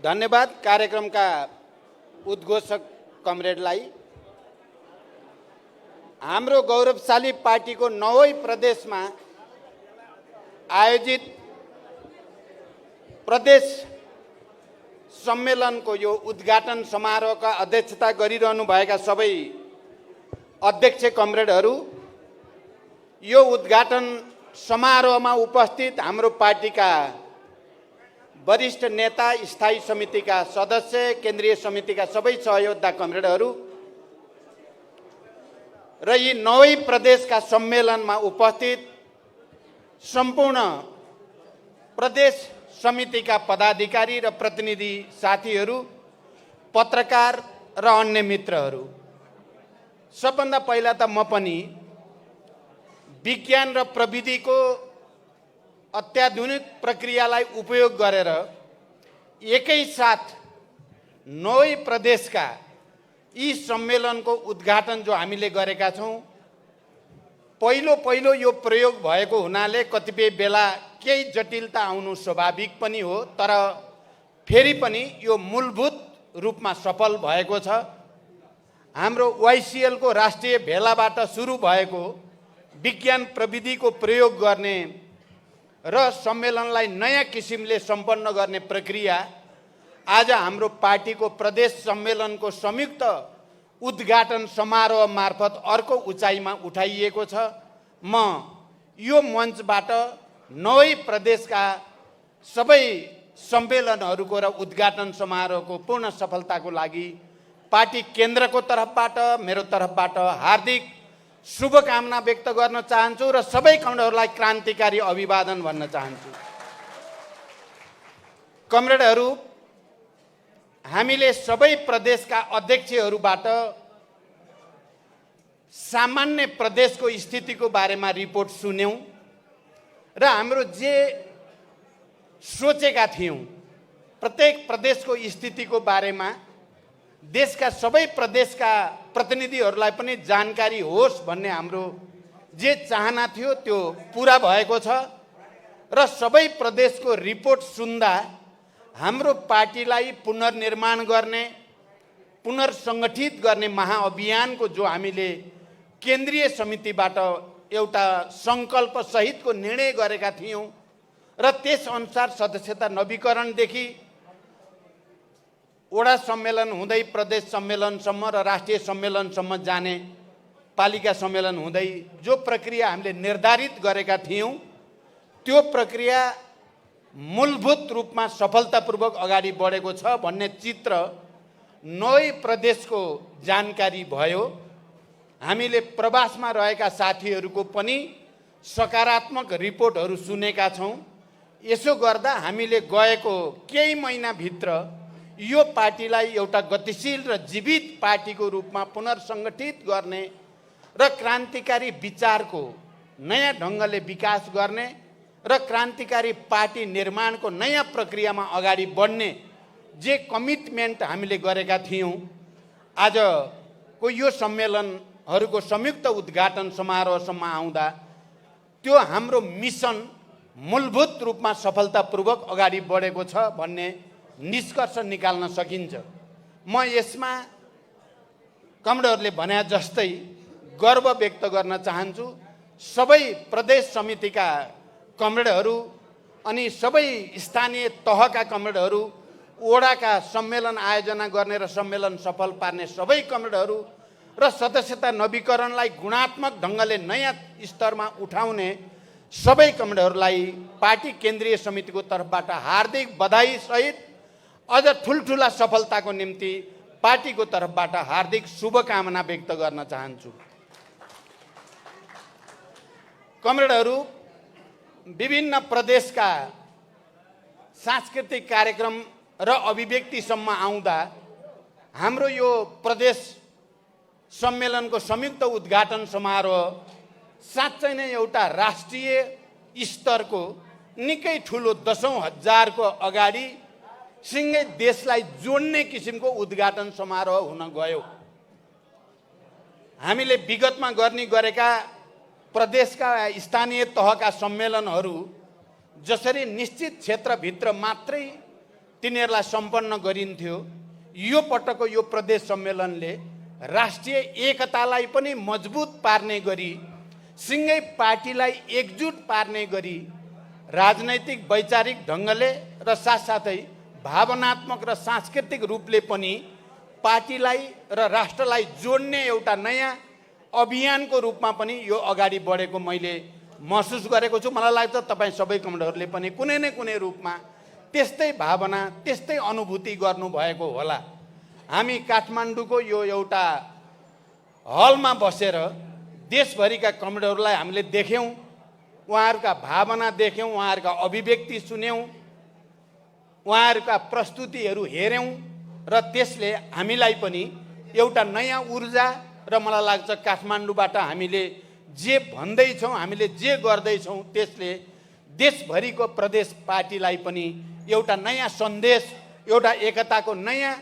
धन्यवाद कार्यक्रमका उद्घोषक कमरेडलाई। हाम्रो गौरवशाली पार्टीको 9 प्रदेशमा आयोजित प्रदेश सम्मेलनको यो उद्घाटन समारोहका अध्यक्षता गरिरहनु भएका सबै अध्यक्ष कमरेडहरू, यो उद्घाटन समारोहमा उपस्थित हाम्रो पार्टीका वरिष्ठ नेता, स्थायी समितिका सदस्य, केन्द्रीय समितिका सबै सहयोद्धा कमरेडहरू र यी 9 प्रदेशका सम्मेलनमा उपस्थित सम्पूर्ण प्रदेश समितिका पदाधिकारी र प्रतिनिधि साथीहरू, पत्रकार र अन्य मित्रहरू, सबभन्दा पहिला त म पनि विज्ञान र प्रविधिको अत्याधुनिक प्रक्रियालाई उपयोग गरेर एकैसाथ 9 प्रदेशका यी सम्मेलनको उद्घाटन जो हामीले गरेका छौँ, पहिलो यो प्रयोग भएको हुनाले कतिपय बेला केही जटिलता आउनु स्वाभाविक पनि हो, तर फेरि पनि यो मूलभूत रूपमा सफल भएको छ। हाम्रो YCL को राष्ट्रिय भेलाबाट सुरु भएको विज्ञान प्रविधिको प्रयोग गर्ने र सम्मेलनलाई नयाँ किसिमले सम्पन्न गर्ने प्रक्रिया आज हाम्रो पार्टीको प्रदेश सम्मेलनको संयुक्त उद्घाटन समारोह मार्फत अर्को उचाइमा उठाइएको छ। म यो मञ्चबाट 9 प्रदेशका सबै सम्मेलनहरूको र उद्घाटन समारोहको पूर्ण सफलताको लागि पार्टी केन्द्रको तर्फबाट, मेरो तर्फबाट हार्दिक शुभकामना व्यक्त गर्न चाहन्छु र सबै कमरेडहरूलाई क्रान्तिकारी अभिवादन भन्न चाहन्छु। कमरेडहरू, हामीले सबै प्रदेशका अध्यक्षहरूबाट सामान्य प्रदेशको स्थितिको बारेमा रिपोर्ट सुन्यौं र हाम्रो जे सोचेका थियौं प्रत्येक प्रदेशको स्थितिको बारेमा देशका सबै प्रदेशका प्रतिनिधिहरूलाई पनि जानकारी होस् भन्ने हाम्रो जे चाहना थियो त्यो पूरा भएको छ र सबै प्रदेशको रिपोर्ट सुन्दा हाम्रो पार्टीलाई पुनर्निर्माण गर्ने, पुनर्संगठित गर्ने महाअभियानको जो हामीले केन्द्रीय समितिबाट एउटा सङ्कल्प सहितको निर्णय गरेका थियौं र त्यसअनुसार सदस्यता नवीकरणदेखि वडा सम्मेलन हुँदै प्रदेश सम्मेलनसम्म र राष्ट्रिय सम्मेलनसम्म जाने पालिका सम्मेलन हुँदै जो प्रक्रिया हामीले निर्धारित गरेका थियौं त्यो प्रक्रिया मूलभूत रूपमा सफलतापूर्वक अगाडि बढेको छ भन्ने चित्र 9 प्रदेशको जानकारी भयो। हामीले प्रवासमा रहेका साथीहरूको पनि सकारात्मक रिपोर्टहरू सुनेका छौं। यसो गर्दा हामीले गएको केही महिनाभित्र यो पार्टीलाई एउटा गतिशील र जीवित पार्टीको रूपमा पुनर्संगठित गर्ने र क्रान्तिकारी विचारको नयाँ ढङ्गले विकास गर्ने र क्रान्तिकारी पार्टी निर्माणको नयाँ प्रक्रियामा अगाडि बढ्ने जे कमिटमेन्ट हामीले गरेका थियौं, आजको यो सम्मेलनहरूको संयुक्त उद्घाटन समारोहसम्म आउँदा त्यो हाम्रो मिसन मूलभूत रूपमा सफलतापूर्वक अगाडि बढेको छ भन्ने निष्कर्ष निकाल्न सकिन्छ। म यसमा कमरेडहरूले भने जस्तै गर्व व्यक्त गर्न चाहन्छु। सबै प्रदेश समितिका कमरेडहरू अनि सबै स्थानीय तहका कमरेडहरू, वडाका सम्मेलन आयोजना गर्ने र सम्मेलन सफल पार्ने सबै कमरेडहरू र सदस्यता नवीकरणलाई गुणात्मक ढङ्गले नयाँ स्तरमा उठाउने सबै कमरेडहरूलाई पार्टी केन्द्रीय समितिको तर्फबाट हार्दिक बधाई सहित अझ ठुल्ठुला सफलताको निम्ति पार्टीको तर्फबाट हार्दिक शुभकामना व्यक्त गर्न चाहन्छु। कमरेडहरू, विभिन्न प्रदेशका सांस्कृतिक कार्यक्रम र अभिव्यक्तिसम्म आउँदा हाम्रो यो प्रदेश सम्मेलनको संयुक्त उद्घाटन समारोह साँच्चै नै एउटा राष्ट्रिय स्तरको निकै ठुलो 10,000 को अगाडि सिंगै देशलाई जोड्ने किसिमको उद्घाटन समारोह हुन गयो। हामीले विगतमा गर्ने गरेका प्रदेशका स्थानीय तहका सम्मेलनहरू जसरी निश्चित क्षेत्रभित्र मात्रै तिनीहरूलाई सम्पन्न गरिन्थ्यो। यो पटकको यो प्रदेश सम्मेलनले राष्ट्रिय एकतालाई पनि मजबुत पार्ने गरी, सिङ्गै पार्टीलाई एकजुट पार्ने गरी राजनैतिक वैचारिक ढङ्गले र साथसाथै भावनात्मक र सांस्कृतिक रूपले पनि पार्टीलाई र राष्ट्रलाई जोड्ने एउटा नयाँ अभियानको रूपमा पनि यो अगाडि बढेको मैले महसुस गरेको छु। मलाई लाग्छ तपाईँ सबै कमरेडहरूले पनि कुनै न कुनै रूपमा त्यस्तै भावना, त्यस्तै अनुभूति गर्नुभएको होला। हामी काठमाडौँको यो एउटा हलमा बसेर देशभरिका कमरेडहरूलाई हामीले देख्यौँ, उहाँहरूका भावना देख्यौँ, उहाँहरूका अभिव्यक्ति सुन्यौँ, उहाँहरूका प्रस्तुतिहरू हेऱ्यौँ र त्यसले हामीलाई पनि एउटा नयाँ ऊर्जा र मलाई लाग्छ काठमाडौँबाट हामीले जे भन्दैछौँ, हामीले जे गर्दैछौँ त्यसले देशभरिको प्रदेश पार्टीलाई पनि एउटा नयाँ सन्देश, एउटा एकताको नयाँ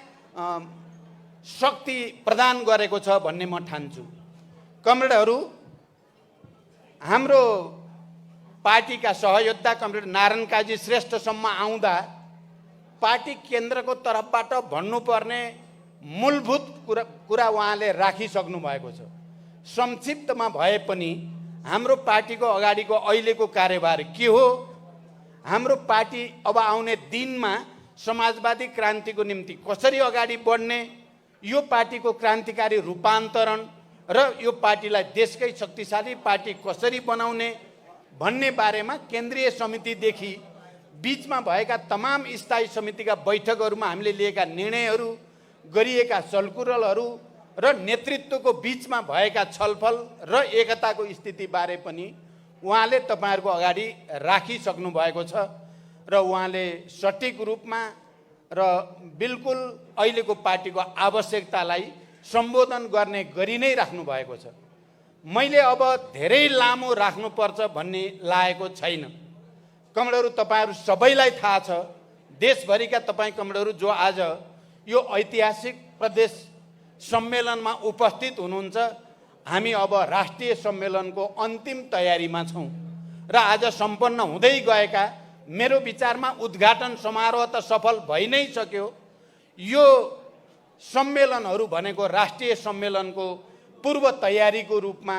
शक्ति प्रदान गरेको छ भन्ने म ठान्छु। कमरेडहरू, हाम्रो पार्टीका सहयोद्धा कमरेड नारायण काजी श्रेष्ठसम्म आउँदा पार्टी केन्द्रको तर्फबाट भन्नुपर्ने मूलभूत कुरा उहाँले राखिसक्नु भएको छ। संक्षिप्तमा भए पनि हाम्रो पार्टीको अगाडिको अहिलेको कार्यभार के हो, हाम्रो पार्टी अब आउने दिनमा समाजवादी क्रान्तिको निम्ति कसरी अगाडि बढ्ने, यो पार्टीको क्रान्तिकारी रूपान्तरण र यो पार्टीलाई देशकै शक्तिशाली पार्टी कसरी बनाउने भन्ने बारेमा केन्द्रीय समितिदेखि बीचमा भएका तमाम स्थायी समितिका बैठकहरूमा हामीले लिएका निर्णयहरू, गरिएका छलफलहरू र नेतृत्वको बीचमा भएका छलफल र एकताको स्थितिबारे पनि उहाँले तपाईहरुको अगाडि राखिसक्नु भएको छ र उहाँले सटिक रूपमा र बिल्कुल अहिलेको पार्टीको आवश्यकतालाई सम्बोधन गर्ने गरी नै राख्नु भएको छ। मैले अब धेरै लामो राख्नुपर्छ भन्ने लागेको छैन। कमरेडहरू, तपाईहरु सबैलाई थाहा छ, देशभरिका तपाई कमरेडहरू जो आज यो ऐतिहासिक प्रदेश सम्मेलनमा उपस्थित हुनुहुन्छ, हामी अब राष्ट्रिय सम्मेलनको अन्तिम तयारीमा छौं र आज सम्पन्न हुँदै गएका मेरो विचारमा उद्घाटन समारोह त सफल भइ नै सक्यो। यो सम्मेलनहरू भनेको राष्ट्रिय सम्मेलनको पूर्व तयारीको रूपमा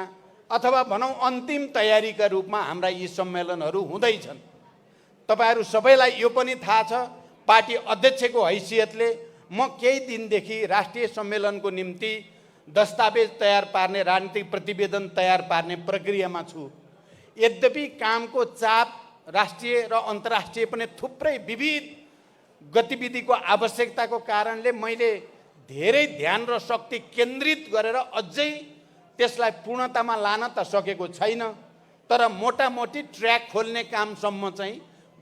अथवा भनौं अन्तिम तयारीका रूपमा हाम्रा यी सम्मेलनहरू हुँदैछन्। तपाईहरु सबैलाई यो पनि थाहा छ, पार्टी अध्यक्षको हैसियतले म केही दिनदेखि राष्ट्रिय सम्मेलनको निम्ति दस्तावेज तयार पार्ने, राजनीतिक प्रतिवेदन तयार पार्ने प्रक्रियामा छु। यद्यपि कामको चाप राष्ट्रिय र अन्तर्राष्ट्रिय पनि थुप्रै विविध गतिविधिको आवश्यकताको कारणले मैले धेरै ध्यान र शक्ति केन्द्रित गरेर अझै त्यसलाई पूर्णतामा लान त सकेको छैन, तर मोटामोटी ट्र्याक खोल्ने कामसम्म चाहिँ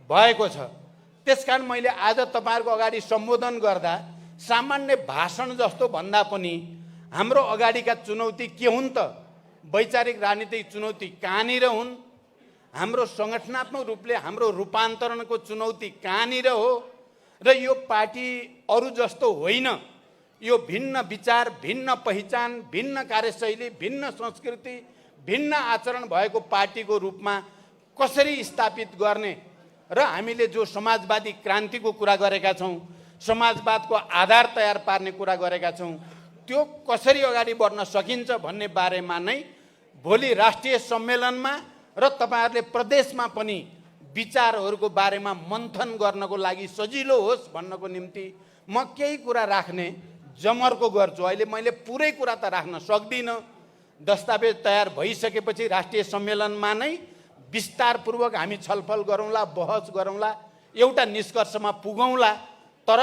भएको छ। त्यसकारण मैले आज तपाईहरुको अगाडि सम्बोधन गर्दा सामान्य भाषण जस्तो भन्दा पनि हाम्रो अगाडिका चुनौती के हुन् त, वैचारिक राजनीतिक चुनौती कहाँनिर हुन्, हाम्रो संगठनात्मक रूपले हाम्रो रूपान्तरणको चुनौती कहाँनिर हो र यो पार्टी अरु जस्तो होइन, यो भिन्न विचार, भिन्न पहिचान, भिन्न कार्यशैली, भिन्न संस्कृति, भिन्न आचरण भएको पार्टीको रूपमा कसरी स्थापित गर्ने र हामीले जो समाजवादी क्रान्तिको कुरा गरेका छौं, समाजवादको आधार तयार पार्ने कुरा गरेका छौं, त्यो कसरी अगाडि बढ्न सकिन्छ भन्ने बारेमा नै भोलि राष्ट्रिय सम्मेलनमा र तपाईहरुले प्रदेशमा पनि विचारहरूको बारेमा मन्थन गर्नको लागि सजिलो होस् भन्नको निम्ति म केही कुरा राख्ने जमर्को गर्छु। अहिले मैले पुरै कुरा त राख्न सक्दिनँ। दस्तावेज तयार भइसकेपछि राष्ट्रिय सम्मेलनमा नै विस्तारपूर्वक हामी छलफल गरौँला, बहस गरौँला, एउटा निष्कर्षमा पुगौँला। तर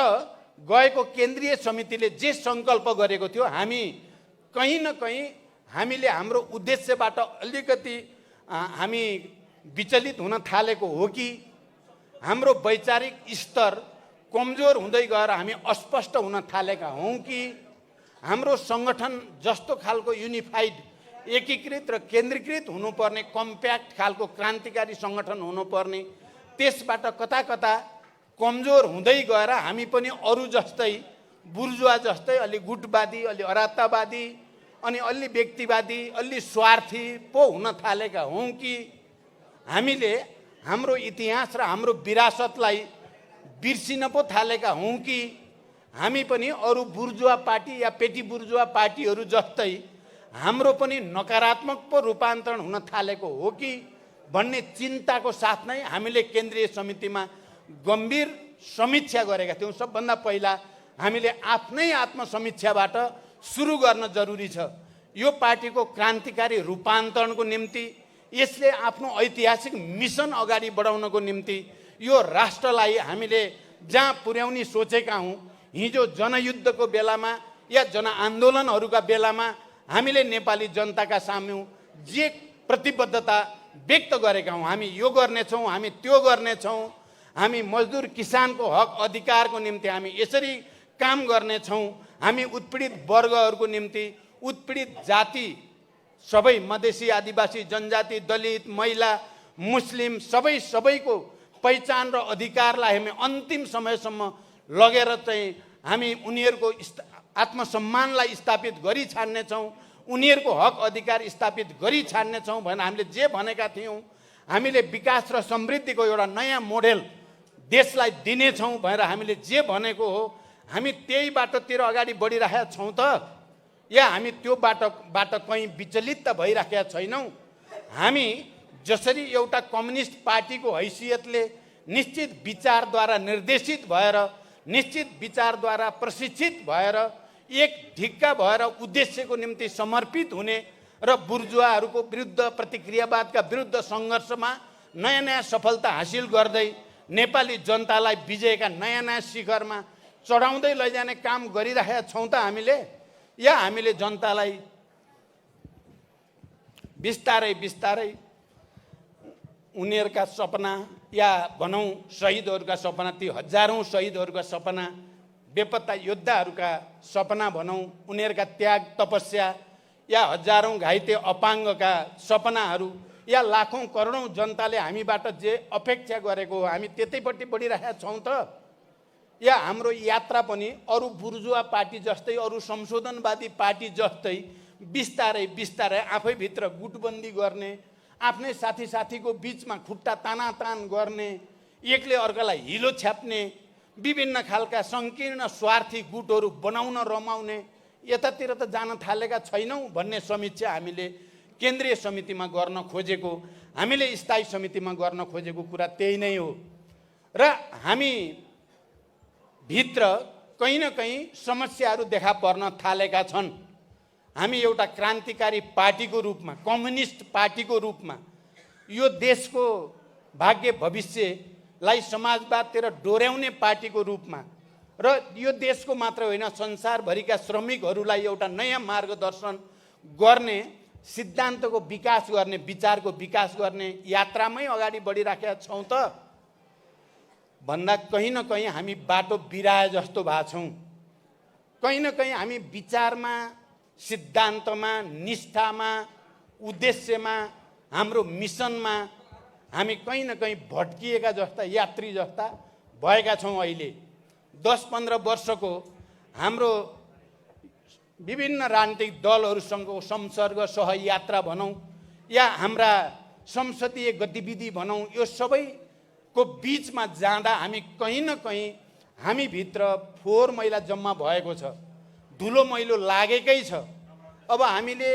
गएको केन्द्रीय समितिले जे संकल्प गरेको थियो, हामी कहीँ न कहीँ हामीले हाम्रो उद्देश्यबाट अलिकति हामी विचलित हुन थालेको हो कि हाम्रो वैचारिक स्तर कमजोर हुँदै गएर हामी अस्पष्ट हुन थालेका हौं कि हाम्रो संगठन जस्तो खालको युनिफाइड, एकीकृत र केन्द्रीकृत हुनुपर्ने कम्प्याक्ट खालको क्रान्तिकारी संगठन हुनुपर्ने त्यसबाट कता कता कमजोर हुँदै गएर हामी पनि अरु जस्तै बुर्जुवा जस्तै अलि गुटवादी, अलि अरातावादी अनि अलि व्यक्तिवादी, अलि स्वार्थी पो हुन थालेका हौं कि हामीले हाम्रो इतिहास र हाम्रो विरासतलाई बिर्सिन पो थालेका हौँ कि हामी पनि अरू बुर्जुवा पार्टी या पेटी बुर्जुवा पार्टीहरू जस्तै हाम्रो पनि नकारात्मक पो रूपान्तरण हुन थालेको हो कि भन्ने चिन्ताको साथ नै हामीले केन्द्रीय समितिमा गम्भीर समीक्षा गरेका थियौँ। सबभन्दा पहिला हामीले आफ्नै आत्मसमीक्षाबाट सुरु गर्न जरुरी छ। यो पार्टीको क्रान्तिकारी रूपान्तरणको निम्ति, यसले आफ्नो ऐतिहासिक मिसन अगाडि बढाउनको निम्ति यो राष्ट्रलाई हामीले जहाँ पुर्याउने सोचेका हौँ, हिजो जनयुद्धको बेलामा या जनआन्दोलनहरूका बेलामा हामीले नेपाली जनताका सामु जे प्रतिबद्धता व्यक्त गरेका हौँ, हामी यो गर्नेछौँ, हामी त्यो गर्नेछौँ, हामी मजदुर किसानको हक अधिकारको निम्ति हामी यसरी काम गर्नेछौँ, हामी उत्पीडित वर्गहरूको निम्ति, उत्पीडित जाति सबै मधेसी आदिवासी जनजाति दलित महिला मुस्लिम सबैको पहिचान र अधिकारलाई हामी अन्तिम समयसम्म लगेर चाहिँ हामी उनीहरूको आत्मसम्मानलाई स्थापित गरी छाड्नेछौँ, उनीहरूको हक अधिकार स्थापित गरी छाड्नेछौँ भनेर हामीले जे भनेका थियौँ, हामीले विकास र समृद्धिको एउटा नयाँ मोडेल देशलाई दिनेछौँ भनेर हामीले जे भनेको हो, हामी त्यही बाटोतिर अगाडि बढिरहेका छौँ त, या हामी त्यो बाटोबाट कहीँ विचलित त भइराखेका छैनौँ। हामी जसरी एउटा कम्युनिस्ट पार्टीको हैसियतले निश्चित विचारद्वारा निर्देशित भएर, निश्चित विचारद्वारा प्रशिक्षित भएर, एक ढिक्का भएर उद्देश्यको निम्ति समर्पित हुने र बुर्जुवाहरूको विरुद्ध प्रतिक्रियावादका विरुद्ध सङ्घर्षमा नयाँ नयाँ सफलता हासिल गर्दै नेपाली जनतालाई विजयका नयाँ नयाँ शिखरमा चढाउँदै लैजाने काम गरिरहेका छौँ त हामीले, या हामीले जनतालाई बिस्तारै बिस्तारै उनीहरूका सपना या भनौँ शहीदहरूका सपना, ती हजारौँ शहीदहरूका सपना, बेपत्ता योद्धाहरूका सपना भनौँ, उनीहरूका त्याग तपस्या या हजारौँ घाइते अपाङ्गका सपनाहरू या लाखौँ करोडौँ जनताले हामीबाट जे अपेक्षा गरेको हो, हामी त्यतैपट्टि बढिरहेका छौँ त, या हाम्रो यात्रा पनि अरू बुर्जुवा पार्टी जस्तै, अरू संशोधनवादी पार्टी जस्तै बिस्तारै बिस्तारै आफैभित्र गुटबन्दी गर्ने, आफ्नै साथीको बिचमा खुट्टा तानातान गर्ने, एकले अर्कालाई हिलो छ्याप्ने, विभिन्न खालका सङ्कीर्ण स्वार्थी गुटहरू बनाउन रमाउने, यतातिर त जान थालेका छैनौँ भन्ने समीक्षा हामीले केन्द्रीय समितिमा गर्न खोजेको, हामीले स्थायी समितिमा गर्न खोजेको कुरा त्यही नै हो। र हामी भित्र कहीँ न कहीँ समस्याहरू देखा पर्न थालेका छन्। हामी एउटा क्रान्तिकारी पार्टीको रूपमा, कम्युनिस्ट पार्टीको रूपमा यो देशको भाग्य भविष्यलाई समाजवादतिर डोर्याउने पार्टीको रूपमा र यो देशको मात्र होइन संसारभरिका श्रमिकहरूलाई एउटा नयाँ मार्गदर्शन गर्ने, सिद्धान्तको विकास गर्ने, विचारको विकास गर्ने यात्रामै अगाडि बढिराखेका छौँ त भन्दा कहीँ न कहीँ हामी बाटो बिराए जस्तो भएको छौँ। कहीँ न कहीँ हामी विचारमा, सिद्धान्तमा, निष्ठामा, उद्देश्यमा, हाम्रो मिसनमा हामी कहीँ न कहीँ भट्किएका जस्ता, यात्री जस्ता भएका छौँ। अहिले 10-15 वर्षको हाम्रो विभिन्न राजनीतिक दलहरूसँगको संसर्ग सहयात्रा भनौँ या हाम्रा संसदीय गतिविधि भनौँ, यो सबैको बिचमा जाँदा हामी कहीँ न कहीँ हामीभित्र फोहोर मैला जम्मा भएको छ, धुलो मैलो लागेकै छ। अब हामीले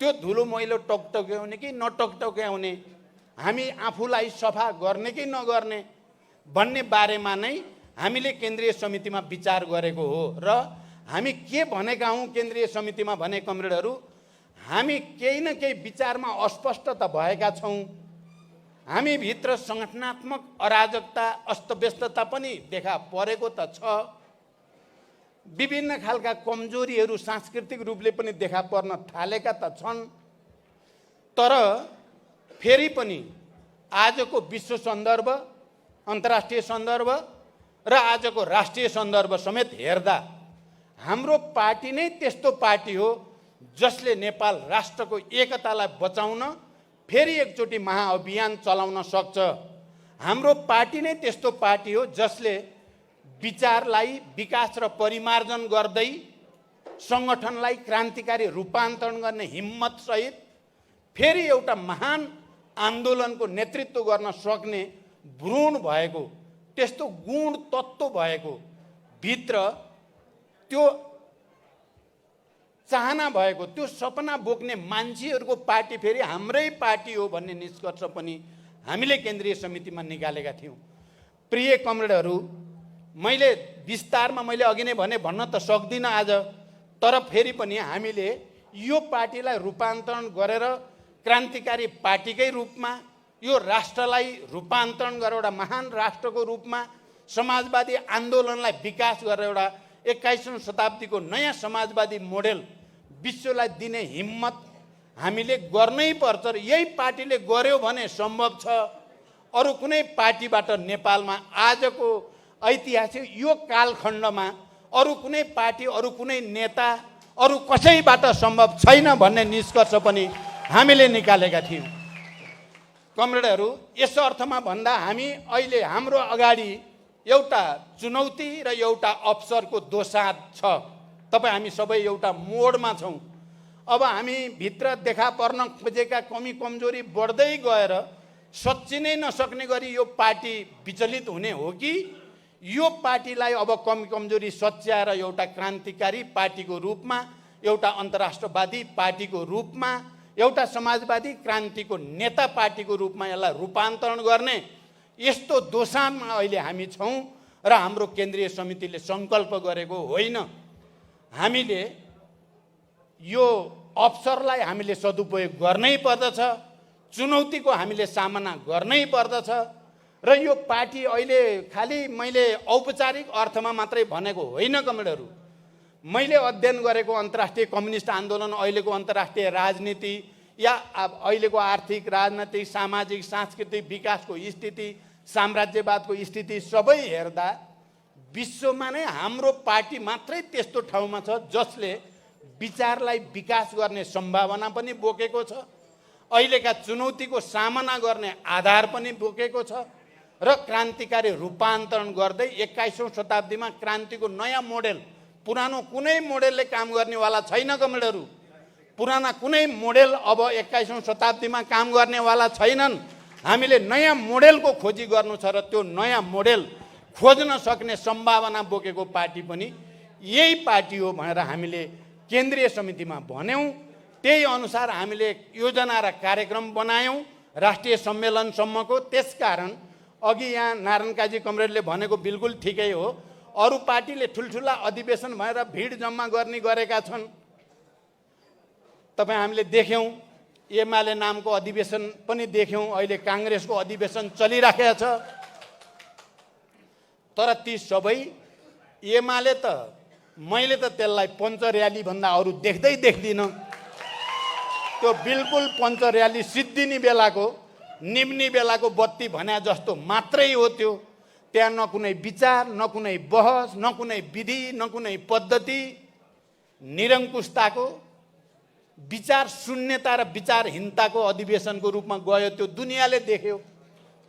त्यो धुलो मैलो टकटक्याउने कि नटकटक्याउने, हामी आफूलाई सफा गर्ने कि नगर्ने भन्ने बारेमा नै हामीले केन्द्रीय समितिमा विचार गरेको हो। र हामी के भनेका हौँ केन्द्रीय समितिमा भने कमरेडहरू, हामी केही न केही विचारमा अस्पष्ट त भएका छौँ, हामी भित्र सङ्गठनात्मक अराजकता, अस्तव्यस्तता पनि देखा परेको त छ, विभिन्न खालका कमजोरीहरू सांस्कृतिक रूपले पनि देखा पर्न थालेका त छन्। तर फेरि पनि आजको विश्व सन्दर्भ, अन्तर्राष्ट्रिय सन्दर्भ र आजको राष्ट्रिय सन्दर्भ समेत हेर्दा हाम्रो पार्टी नै त्यस्तो पार्टी हो जसले नेपाल राष्ट्रको एकतालाई बचाउन फेरि एकचोटि महाअभियान चलाउन सक्छ। हाम्रो पार्टी नै त्यस्तो पार्टी हो जसले विचारलाई विकास र परिमार्जन गर्दै सङ्गठनलाई क्रान्तिकारी रूपान्तरण गर्ने हिम्मत सहित फेरि एउटा महान आन्दोलनको नेतृत्व गर्न सक्ने भ्रूण भएको त्यस्तो गुण तत्त्व भएको भित्र त्यो चाहना भएको त्यो सपना बोक्ने मान्छेहरूको पार्टी फेरि हाम्रै पार्टी हो भन्ने निष्कर्ष पनि हामीले केन्द्रीय समितिमा निकालेका थियौँ। प्रिय कमरेडहरू, मैले विस्तारमा मैले अघि नै भन्न त सक्दिनँ आज, तर फेरि पनि हामीले यो पार्टीलाई रूपान्तरण गरेर क्रान्तिकारी पार्टीकै रूपमा, यो राष्ट्रलाई रूपान्तरण गरेर एउटा महान राष्ट्रको रूपमा, समाजवादी आन्दोलनलाई विकास गरेर एउटा 21औं शताब्दीको नयाँ समाजवादी मोडेल विश्वलाई दिने हिम्मत हामीले गर्नै पर्छ। र यही पार्टीले गर्यो भने सम्भव छ। अरू कुनै पार्टीबाट नेपालमा आजको ऐतिहासिक यो कालखण्डमा अरू कुनै पार्टी, अरू कुनै नेता, अरू कसैबाट सम्भव छैन भन्ने निष्कर्ष पनि हामीले निकालेका थियौँ। कमरेडहरू, यस अर्थमा भन्दा हामी अहिले हाम्रो अगाडि एउटा चुनौती र एउटा अवसरको दोसाँध छ। तपाईँ हामी सबै एउटा मोडमा छौँ। अब हामी भित्र देखा पर्न खोजेका कमी कमजोरी बढ्दै गएर सच्चिनै नसक्ने गरी यो पार्टी विचलित हुने हो कि यो पार्टीलाई अब कमी कमजोरी सच्याएर एउटा क्रान्तिकारी पार्टीको रूपमा, एउटा अन्तर्राष्ट्रवादी पार्टीको रूपमा, एउटा समाजवादी क्रान्तिको नेता पार्टीको रूपमा यसलाई रूपान्तरण गर्ने यस्तो दोसाँधमा अहिले हामी छौँ। र हाम्रो केन्द्रीय समितिले सङ्कल्प गरेको होइन। हामीले यो अवसरलाई हामीले सदुपयोग गर्नै पर्दछ, चुनौतीको हामीले सामना गर्नै पर्दछ। र यो पार्टी अहिले खालि मैले औपचारिक अर्थमा मात्रै भनेको होइन कमरेडहरू। मैले अध्ययन गरेको अन्तर्राष्ट्रिय कम्युनिस्ट आन्दोलन, अहिलेको अन्तर्राष्ट्रिय राजनीति या अहिलेको आर्थिक, राजनैतिक, सामाजिक, सांस्कृतिक विकासको स्थिति, साम्राज्यवादको स्थिति सबै हेर्दा विश्वमा नै हाम्रो पार्टी मात्रै त्यस्तो ठाउँमा छ जसले विचारलाई विकास गर्ने सम्भावना पनि बोकेको छ, अहिलेका चुनौतीको सामना गर्ने आधार पनि बोकेको छ र क्रान्तिकारी रूपान्तरण गर्दै 21औं शताब्दीमा क्रान्तिको नयाँ मोडेल, पुरानो कुनै मोडेलले काम गर्नेवाला छैन कमरेडहरू। पुराना कुनै मोडेल अब 21औं शताब्दीमा काम गर्नेवाला छैनन्। हामीले नयाँ मोडेलको खोजी गर्नु छ र त्यो नयाँ मोडेल खोज्न सक्ने सम्भावना बोकेको पार्टी पनि यही पार्टी हो भनेर हामीले केन्द्रीय समितिमा भन्यौँ। त्यही अनुसार हामीले योजना र कार्यक्रम बनायौँ राष्ट्रिय सम्मेलनसम्मको। त्यसकारण अघि यहाँ नारायण काजी कमरेडले भनेको बिल्कुल ठिकै हो। अरू पार्टीले ठुल्ठुला अधिवेशन भएर भिड जम्मा गरेका छन्। तपाईँ हामीले देख्यौँ, एमाले नामको अधिवेशन पनि देख्यौँ, अहिले काङ्ग्रेसको अधिवेशन चलिराखेको छ। तर ती सबै एमाले त, मैले त त्यसलाई पञ्च र्याली भन्दा अरू देख्दिनँ। त्यो बिल्कुल पञ्च र्याली सिद्धिने बेलाको, निम्नी बेलाको बत्ती भन्या जस्तो मात्रै हो त्यो। त्यहाँ न कुनै विचार, न कुनै बहस, न कुनै विधि, न कुनै पद्धति, निरङ्कुशताको, विचार शून्यता र विचारहीनताको अधिवेशनको रूपमा गयो। त्यो दुनियाँले देख्यो।